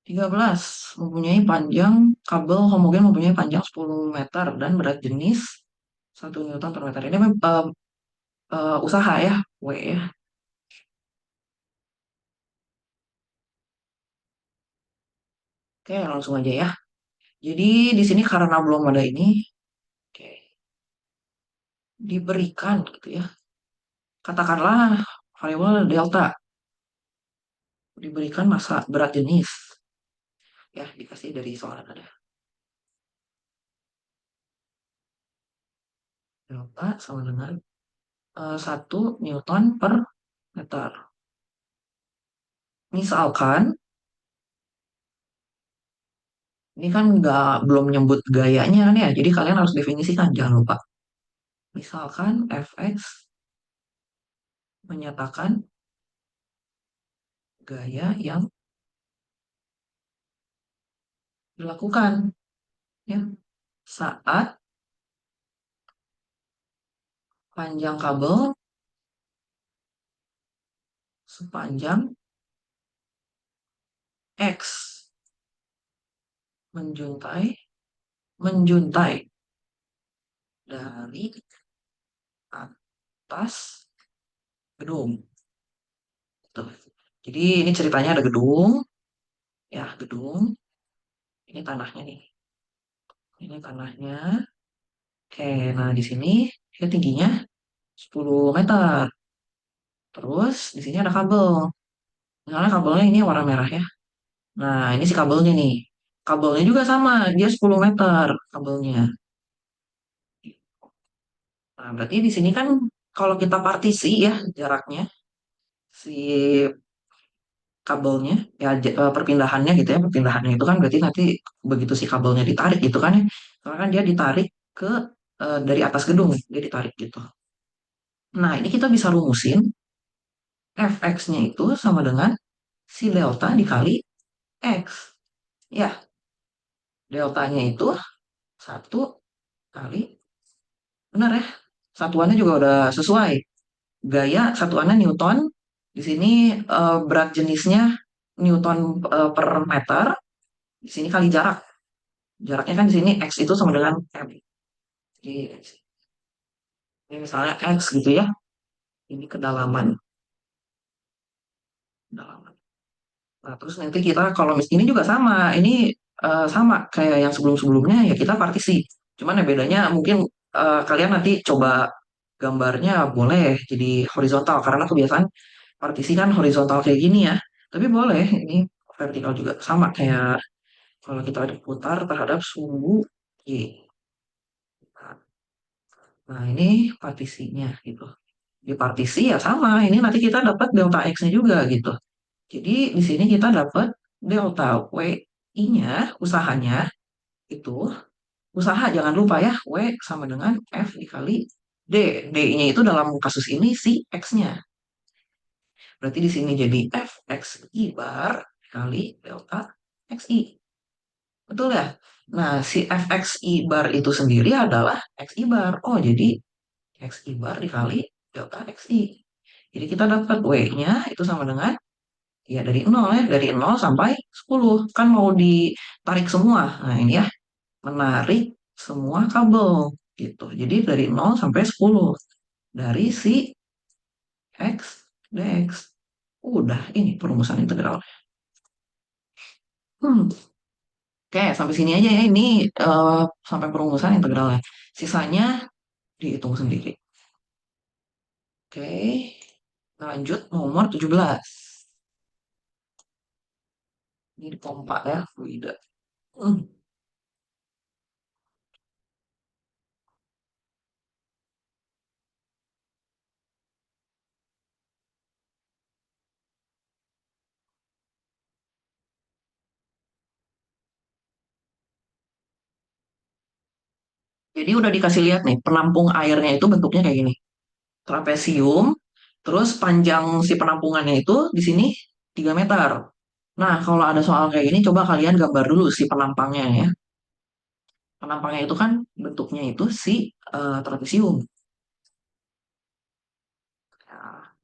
13 mempunyai panjang kabel homogen mempunyai panjang 10 meter dan berat jenis 1 Newton per meter. Ini usaha ya, W ya. Oke, langsung aja ya. Jadi di sini karena belum ada ini, oke, diberikan gitu ya. Katakanlah variabel delta diberikan massa berat jenis. Ya, dikasih dari soalan ada. Delta sama dengan 1 Newton per meter. Misalkan, ini kan belum nyebut gayanya kan ya, jadi kalian harus definisikan, jangan lupa. Misalkan Fx menyatakan gaya yang dilakukan ya saat panjang kabel sepanjang X. menjuntai, menjuntai dari atas gedung. Tuh. Jadi ini ceritanya ada gedung, ya gedung. Ini tanahnya nih. Ini tanahnya. Oke, nah di sini dia tingginya 10 meter. Terus di sini ada kabel. Misalnya kabelnya ini warna merah ya. Nah, ini si kabelnya nih. Kabelnya juga sama, dia 10 meter kabelnya. Nah, berarti di sini kan kalau kita partisi ya jaraknya si kabelnya ya perpindahannya gitu ya, perpindahannya itu kan berarti nanti begitu si kabelnya ditarik gitu kan ya. Karena kan dia ditarik ke dari atas gedung, dia ditarik gitu. Nah, ini kita bisa rumusin fx-nya itu sama dengan si delta dikali x. Ya, deltanya itu 1 kali, benar ya, satuannya juga udah sesuai. Gaya satuannya Newton, di sini berat jenisnya Newton per meter, di sini kali jarak. Jaraknya kan di sini X itu sama dengan M. Jadi ini misalnya X gitu ya, ini kedalaman. Kedalaman. Nah, terus nanti kita kalau ini juga sama, ini sama kayak yang sebelum-sebelumnya ya kita partisi. Cuman ya bedanya mungkin kalian nanti coba gambarnya boleh jadi horizontal karena kebiasaan partisi kan horizontal kayak gini ya. Tapi boleh ini vertikal juga sama kayak kalau kita diputar terhadap sumbu Y. Nah, ini partisinya gitu. Di partisi ya sama, ini nanti kita dapat delta X-nya juga gitu. Jadi di sini kita dapat delta WI-nya, usahanya itu, usaha jangan lupa ya, W sama dengan F dikali D. D-nya itu dalam kasus ini si X-nya. Berarti di sini jadi FXI bar kali delta XI. Betul ya? Nah, si FXI bar itu sendiri adalah XI bar. Oh, jadi XI bar dikali delta XI. Jadi kita dapat W-nya itu sama dengan, ya dari 0 ya, dari 0 sampai 10. Kan mau ditarik semua. Nah, ini ya, menarik semua kabel gitu. Jadi dari 0 sampai 10. Dari si X dx. Udah, ini perumusan integral. Hmm. Oke, sampai sini aja ya. Ini sampai perumusan integralnya. Sisanya dihitung sendiri. Oke, lanjut nomor 17. Ini pompa ya, fluida. Hmm. Jadi udah dikasih lihat nih, penampung airnya itu bentuknya kayak gini. Trapesium, terus panjang si penampungannya itu di sini 3 meter. Nah, kalau ada soal kayak gini, coba kalian gambar dulu si penampangnya ya. Penampangnya itu kan bentuknya itu si trapesium. Nah,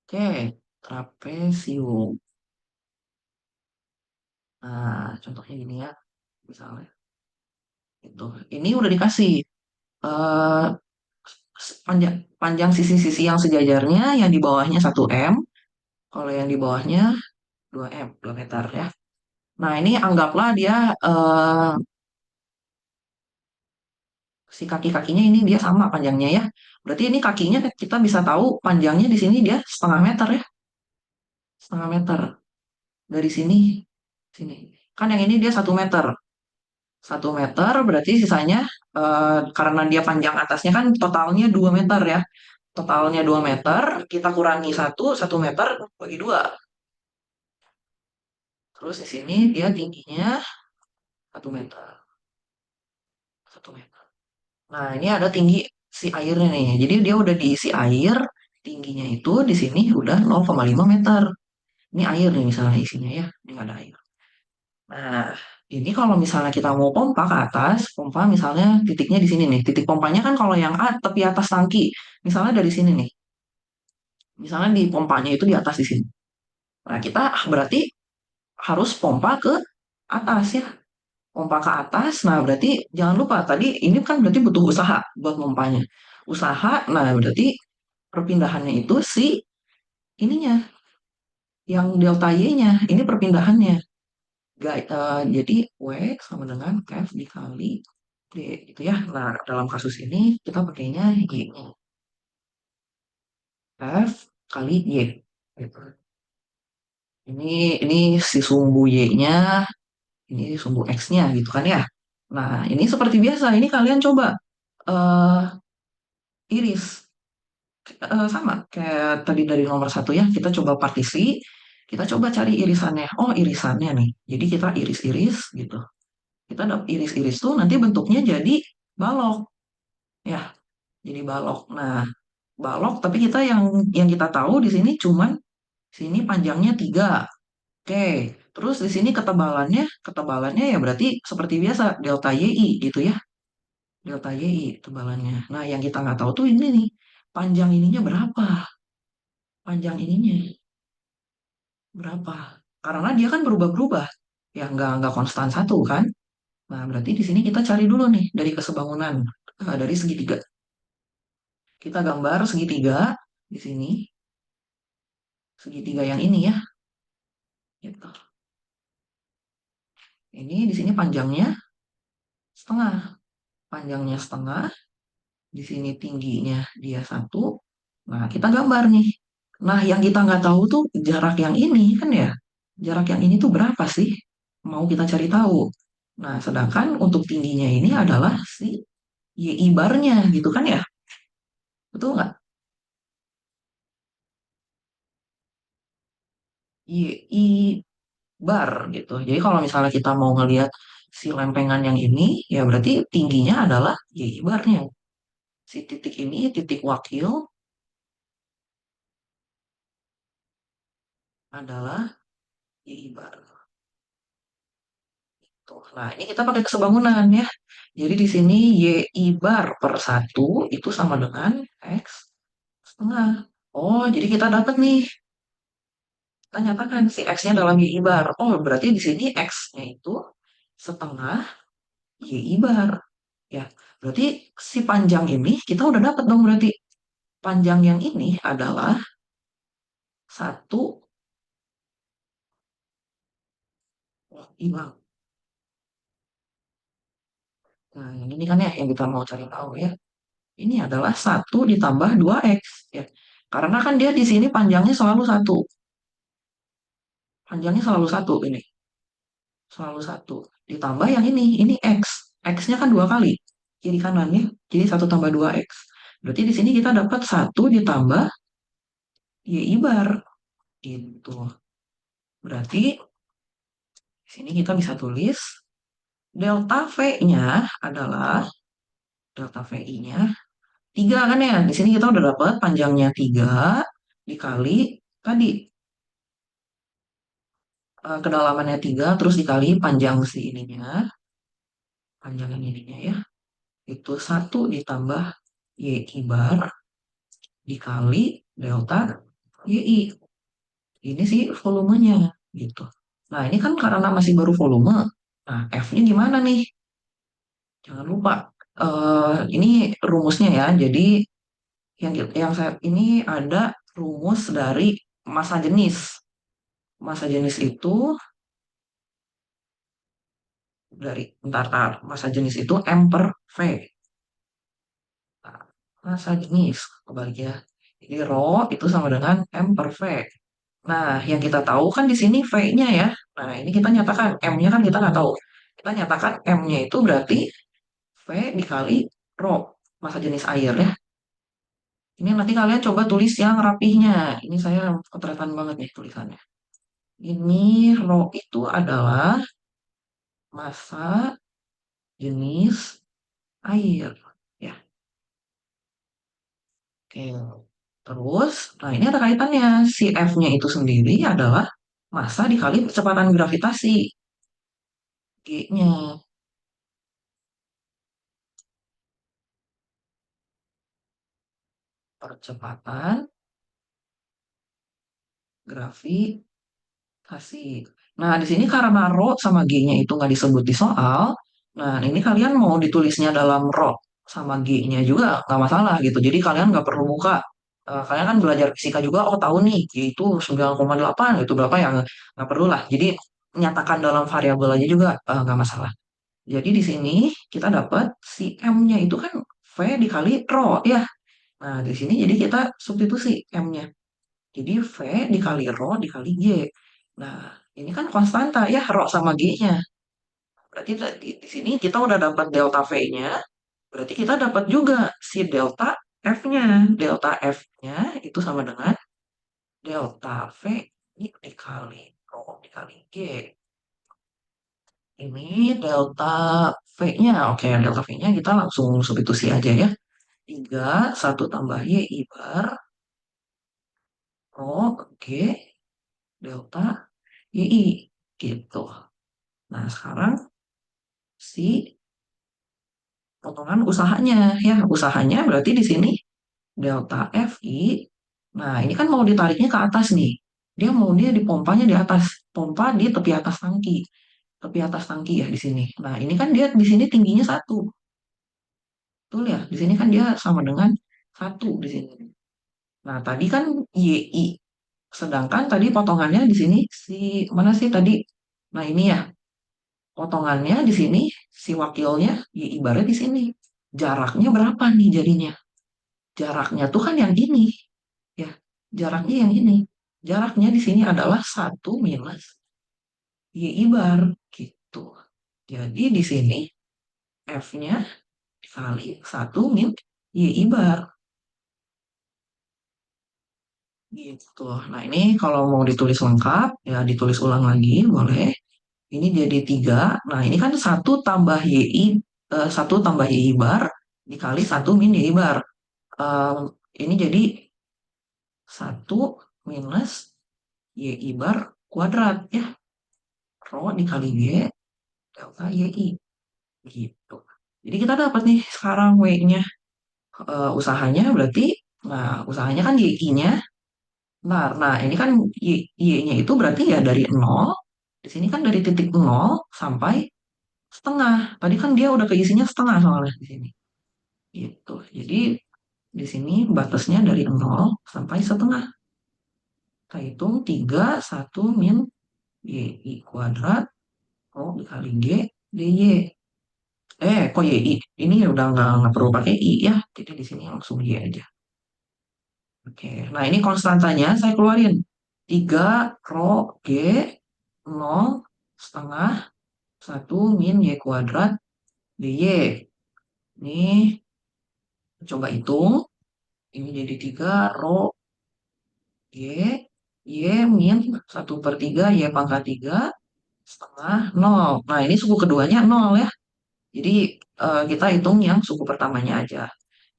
oke, trapesium. Nah, contohnya gini ya, misalnya. Itu. Ini udah dikasih eh, panjang panjang sisi-sisi yang sejajarnya, yang di bawahnya 1 m, kalau yang di bawahnya 2 m, 2 meter ya. Nah, ini anggaplah dia si kaki-kakinya ini dia sama panjangnya ya. Berarti ini kakinya kita bisa tahu panjangnya di sini dia 0,5 meter ya. 0,5 meter dari sini sini. Kan yang ini dia 1 meter. 1 meter berarti sisanya karena dia panjang atasnya kan totalnya 2 meter ya. Totalnya 2 meter, kita kurangi 1 meter bagi 2. Terus di sini dia tingginya 1 meter. 1 meter. Nah, ini ada tinggi si airnya nih. Jadi dia udah diisi air, tingginya itu di sini udah 0,5 meter. Ini air nih misalnya isinya ya, ini nggak ada air. Nah, ini kalau misalnya kita mau pompa ke atas, pompa misalnya titiknya di sini nih. Titik pompanya kan kalau yang tepi atas tangki, misalnya dari sini nih. Misalnya di pompanya itu di atas di sini. Nah, kita berarti harus pompa ke atas ya. pompa ke atas, nah berarti jangan lupa tadi ini kan berarti butuh usaha buat pompanya. Usaha, nah berarti perpindahannya itu si ininya, yang delta Y-nya, ini perpindahannya. Jadi W sama dengan F dikali D gitu ya. Nah, dalam kasus ini kita pakainya Y-nya. F kali Y. Gitu. Ini si sumbu Y-nya, ini sumbu X-nya gitu kan ya. Nah, ini seperti biasa, ini kalian coba eh iris. Sama kayak tadi dari nomor satu ya, kita coba partisi, kita coba cari irisannya. Oh, irisannya nih. Jadi kita iris-iris gitu. Kita dapat iris-iris tuh nanti bentuknya jadi balok ya, jadi balok. Nah, balok tapi kita yang kita tahu di sini cuman sini panjangnya 3. Oke. Terus di sini ketebalannya ya berarti seperti biasa delta YI gitu ya. Delta YI tebalannya. Nah, yang kita nggak tahu tuh ini nih. Panjang ininya berapa? Panjang ininya berapa? Karena dia kan berubah-berubah. Ya nggak konstan satu kan. Nah, berarti di sini kita cari dulu nih dari kesebangunan, dari segitiga. Kita gambar segitiga di sini, segitiga yang ini ya. Gitu. Ini di sini panjangnya setengah, panjangnya setengah, di sini tingginya dia 1. Nah, kita gambar nih. Nah, yang kita nggak tahu tuh jarak yang ini kan ya. Jarak yang ini tuh berapa sih? Mau kita cari tahu. Nah, sedangkan untuk tingginya ini adalah si YI barnya gitu kan ya. Betul nggak? YI bar gitu. Jadi kalau misalnya kita mau ngelihat si lempengan yang ini, ya berarti tingginya adalah YI barnya. Si titik ini, titik wakil adalah YI bar. Tuh. Nah, ini kita pakai kesebangunan ya. Jadi di sini YI bar per 1 itu sama dengan X setengah. Oh, jadi kita dapat nih. Kita nyatakan si X-nya dalam YI bar. Oh, berarti di sini X-nya itu setengah YI bar. Ya, berarti si panjang ini kita udah dapat dong berarti. Panjang yang ini adalah 1, oh, hilang. Nah, yang ini kan ya yang kita mau cari tahu ya. Ini adalah 1 ditambah 2X. Ya. Karena kan dia di sini panjangnya selalu 1. Panjangnya selalu 1 ini. Selalu 1. Ditambah yang ini X. X-nya kan 2 kali. Kiri kanannya. Jadi 1 tambah 2X. Berarti di sini kita dapat 1 ditambah YI bar. Gitu. Berarti di sini kita bisa tulis delta V-nya adalah delta VI-nya 3 kan ya. Di sini kita udah dapat panjangnya 3 dikali tadi kedalamannya 3 terus dikali panjang si ininya, panjang ininya ya. Itu 1 ditambah YI bar dikali delta YI. Ini sih volumenya gitu. Nah, ini kan karena masih baru volume. Nah, F-nya gimana nih? Jangan lupa ini rumusnya ya. Jadi yang saya ini ada rumus dari massa jenis. Massa jenis itu dari bentar, massa jenis itu M per V. Nah, massa jenis kebalik ya. Jadi rho itu sama dengan M per V. Nah, yang kita tahu kan di sini V-nya ya. Nah, ini kita nyatakan M-nya kan kita nggak tahu. Kita nyatakan M-nya itu berarti V dikali rho, massa jenis air ya. Ini nanti kalian coba tulis yang rapihnya. Ini saya ketretan banget nih tulisannya. Ini rho itu adalah massa jenis air. Ya, oke. Terus, nah ini ada kaitannya. Si F-nya itu sendiri adalah massa dikali kecepatan gravitasi. G-nya. Percepatan gravitasi. Kasih. Nah, di sini karena ro sama G-nya itu nggak disebut di soal, nah ini kalian mau ditulisnya dalam ro sama G-nya juga nggak masalah gitu. Jadi kalian nggak perlu buka. Kalian kan belajar fisika juga, oh tahu nih, G itu 9,8 itu berapa ya, nggak perlu lah. Jadi nyatakan dalam variabel aja juga nggak masalah. Jadi di sini kita dapat si M-nya itu kan V dikali rho ya. Nah, di sini jadi kita substitusi M-nya. Jadi V dikali rho dikali G. Nah, ini kan konstanta ya, rho sama G-nya. Berarti di sini kita udah dapat delta V-nya. Berarti kita dapat juga si delta F-nya. Delta F-nya itu sama dengan delta V ini dikali rho dikali G. Ini delta V-nya. Oke, delta V-nya kita langsung substitusi aja ya. 3, 1 tambah Y bar rho G delta YI. Gitu. Nah, sekarang si potongan usahanya ya. Usahanya berarti di sini delta FI. Nah, ini kan mau ditariknya ke atas nih. Dia dipompanya di atas, pompa di tepi atas tangki. Tepi atas tangki ya di sini. Nah, ini kan dia di sini tingginya 1. Betul ya? Di sini kan dia sama dengan 1 di sini. Nah, tadi kan YI. Sedangkan tadi potongannya di sini si mana sih tadi? Nah, ini ya. Potongannya di sini si wakilnya YI barnya di sini. Jaraknya berapa nih jadinya? Jaraknya tuh kan yang ini, ya. Jaraknya yang ini. Jaraknya di sini adalah 1 minus Y bar, gitu. Jadi di sini F-nya dikali 1 min Y bar, gitu. Nah, ini kalau mau ditulis lengkap, ya ditulis ulang lagi, boleh. Ini jadi 3. Nah, ini kan 1 tambah Y bar dikali 1 min Y bar. Em, ini jadi 1 minus Y bar kuadrat ya. Rho dikali G delta YI gitu. Jadi kita dapat nih sekarang W-nya. Usahanya berarti, nah usahanya kan YI-nya. Nah, ini kan Y-nya itu berarti ya dari 0. Di sini kan dari titik 0 sampai setengah. Tadi kan dia udah keisinya setengah soalnya di sini. Gitu. Jadi di sini batasnya dari 0 sampai setengah. Kita hitung 3, 1 min YI kuadrat O dikali G DY. Kok YI? Ini udah nggak perlu pakai I ya. Jadi di sini langsung Y aja. Oke, nah ini konstantanya saya keluarin. 3 rho G 0 setengah 1 min Y kuadrat DY. Ini coba hitung. Ini jadi 3 rho G Y min 1/3 Y pangkat 3 setengah 0. Nah, ini suku keduanya 0 ya. Jadi kita hitung yang suku pertamanya aja.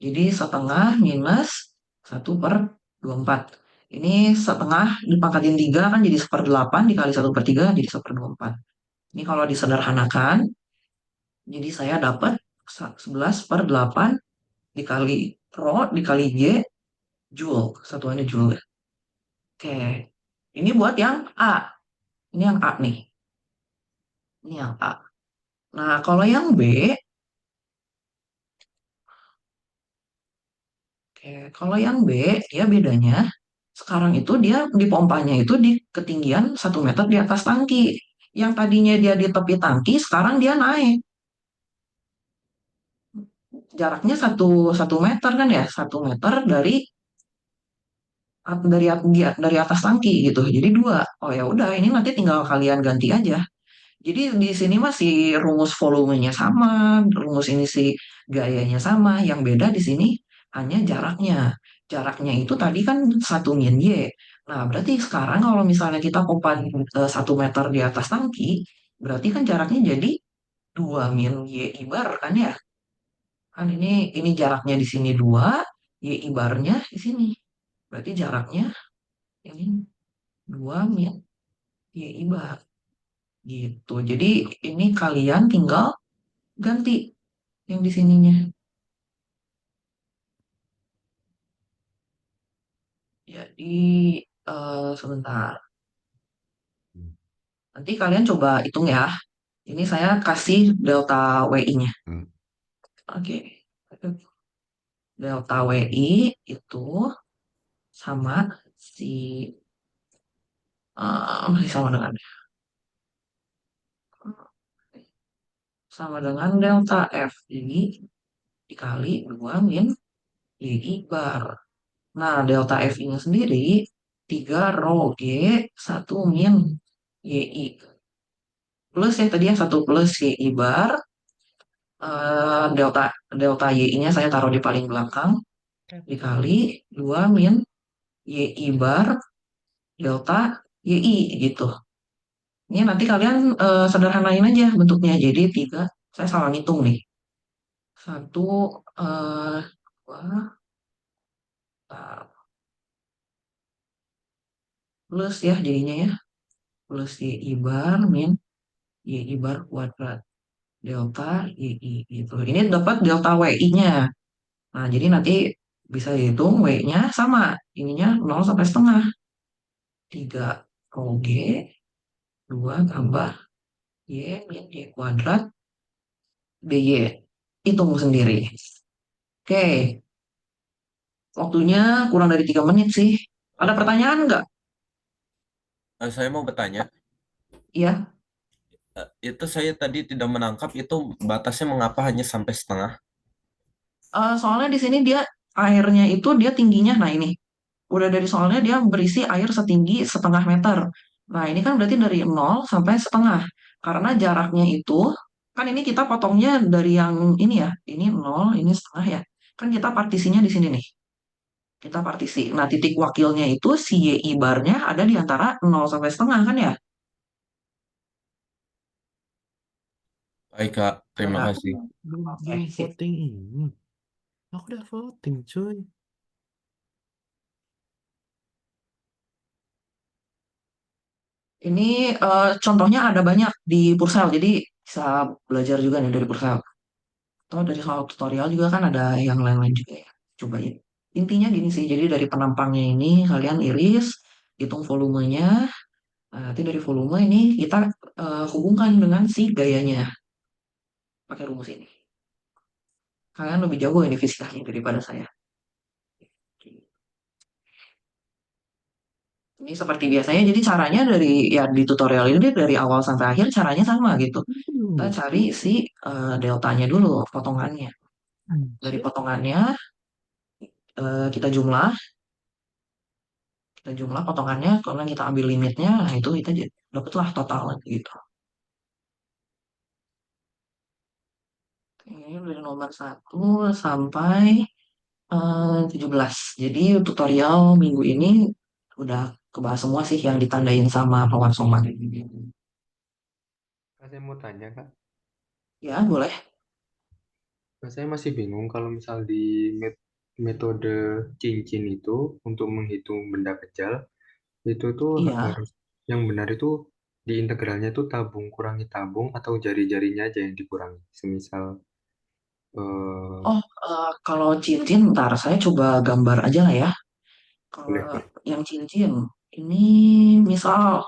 Jadi setengah minus 1/24. Ini setengah dipangkatin 3 kan jadi 1/8 dikali 1/3 jadi 1/24. Ini kalau disederhanakan, jadi saya dapat 11/8 dikali rho dikali J joule. Satuannya joule ya. Oke, ini buat yang A. Ini yang A nih. Ini yang A. Nah, kalau yang B, oke, kalau yang B, ya bedanya sekarang itu dia di pompanya itu di ketinggian 1 meter di atas tangki. Yang tadinya dia di tepi tangki, sekarang dia naik. Jaraknya 1 meter kan ya, 1 meter dari atas tangki gitu. Jadi 2. Oh ya udah, ini nanti tinggal kalian ganti aja. Jadi di sini masih rumus volumenya sama, rumus ini sih gayanya sama. Yang beda di sini hanya jaraknya. Jaraknya itu tadi kan 1 min Y. Nah, berarti sekarang kalau misalnya kita pompa 1 meter di atas tangki, berarti kan jaraknya jadi 2 min Y bar kan ya. Kan ini jaraknya di sini 2, Y barnya di sini. Berarti jaraknya ini 2 min Y bar. Gitu. Jadi ini kalian tinggal ganti yang di sininya. Jadi sebentar. Nanti kalian coba hitung ya. Ini saya kasih delta WI-nya. Oke. Delta WI itu sama si masih sama dengan delta F. Jadi dikali 2 min YI bar. Nah, delta F ini sendiri 3 rho G 1 min YI. Plus ya tadi yang 1 plus YI bar. Delta delta YI-nya saya taruh di paling belakang. Dikali 2 min YI bar delta YI gitu. Ini nanti kalian sederhanain aja bentuknya. Jadi 3, saya salah ngitung nih. 1, 2, plus ya jadinya ya. Plus YI bar min YI bar kuadrat. Delta YI gitu. Ini dapat delta WI-nya. Nah, jadi nanti bisa dihitung W-nya sama. Ininya 0 sampai setengah. 3 rho G 2 tambah Y min Y kuadrat DY. Hitung sendiri. Oke, waktunya kurang dari 3 menit sih. Ada pertanyaan nggak? Saya mau bertanya, Iya. itu saya tadi tidak menangkap itu batasnya mengapa hanya sampai setengah? Soalnya di sini dia airnya itu dia tingginya, nah ini udah dari soalnya dia berisi air setinggi setengah meter. Nah ini kan berarti dari 0 sampai setengah. Karena jaraknya itu kan ini kita potongnya dari yang ini ya, ini 0, ini setengah ya. Kan kita partisinya di sini nih. Kita partisi. Nah titik wakilnya itu si YI barnya ada di antara 0 sampai setengah kan ya? Baik Kak, terima Nah, kasih. Belum oke, belum sip. voting ini. Aku udah voting, cuy. Ini contohnya ada banyak di Pursel, jadi bisa belajar juga nih dari Pursel. Atau dari soal tutorial juga kan ada yang lain-lain juga ya. Cobain. Intinya gini sih, jadi dari penampangnya ini kalian iris, hitung volumenya. Nah, nanti dari volume ini kita hubungkan dengan si gayanya pakai rumus ini. Kalian lebih jago ini fisikanya daripada saya. Ini seperti biasanya, jadi caranya dari ya di tutorial ini dari awal sampai akhir caranya sama gitu. Kita cari si deltanya dulu, potongannya. Dari potongannya kita jumlah potongannya, kalau kita ambil limitnya, nah itu kita dapatlah total gitu. Ini dari nomor 1 sampai 17. Jadi tutorial minggu ini udah kebahas semua sih yang ditandain sama Pawan Somad. Saya mau tanya, Kak. Ya, boleh. Saya masih bingung kalau misal di metode cincin itu untuk menghitung benda kecil, itu tuh Iya. harus yang benar itu di integralnya tuh tabung kurangi tabung atau jari-jarinya aja yang dikurangi. Semisal Oh, kalau cincin, ntar saya coba gambar aja lah ya. Kalau boleh, boleh. yang cincin, ini misal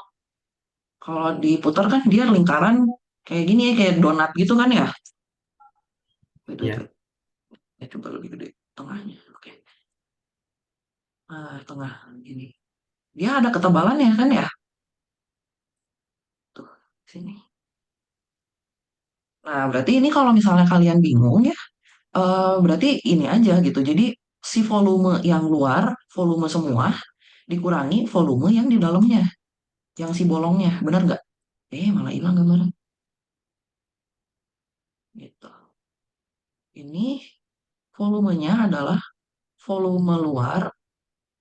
kalau diputar kan dia lingkaran kayak gini ya, kayak donat gitu kan ya. Itu, Ya, itu. Ya, coba lebih gede tengahnya. Oke. Nah, tengah ini. Dia ada ketebalannya kan ya. Tuh, sini. Nah, berarti ini kalau misalnya kalian bingung ya, berarti ini aja gitu. Jadi si volume yang luar, volume semua, dikurangi volume yang di dalamnya, yang si bolongnya. Benar nggak? Malah hilang gambarnya. Gitu. Ini volumenya adalah volume luar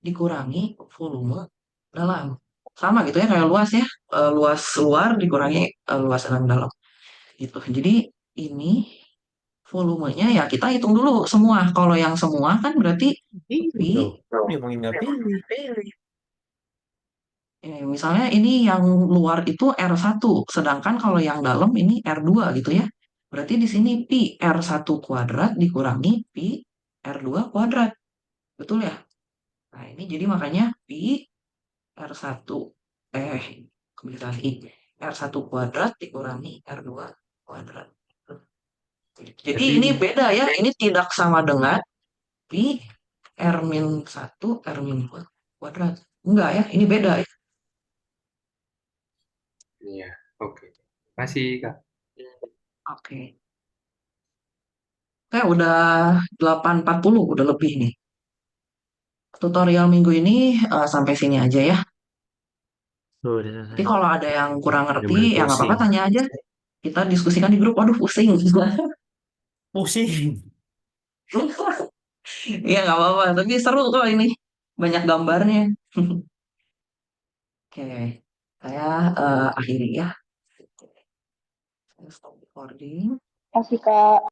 dikurangi volume dalam. Sama gitu ya, kayak luas ya. Luas luar dikurangi luas dalam. Gitu. Jadi ini volumenya ya kita hitung dulu semua. Kalau yang semua kan berarti Pilih pi. dong. Dia mau nggak pilih. Misalnya ini yang luar itu R1, sedangkan kalau yang dalam ini R2 gitu ya. Berarti di sini pi R1 kuadrat dikurangi pi R2 kuadrat. Betul ya? Nah, ini jadi makanya pi R1 kembali lagi. R1 kuadrat dikurangi R2 kuadrat. Jadi Tapi ini beda ya, ini tidak sama dengan pi R-1 R-2 kuadrat. Enggak ya, ini beda ya. iya, oke. Masih Kak. Oke. Kayak udah 8.40, udah lebih nih. Tutorial minggu ini sampai sini aja ya. Tuh, udah Jadi selesai. kalau ada yang kurang Udah ngerti, mulai ya nggak apa-apa pusing. tanya aja. Kita diskusikan di grup. Waduh, pusing. Pusing. Iya, nggak apa-apa. Tapi seru kok ini. Banyak gambarnya. Oke, saya akhiri ya. Saya stop recording. Kasih Kak.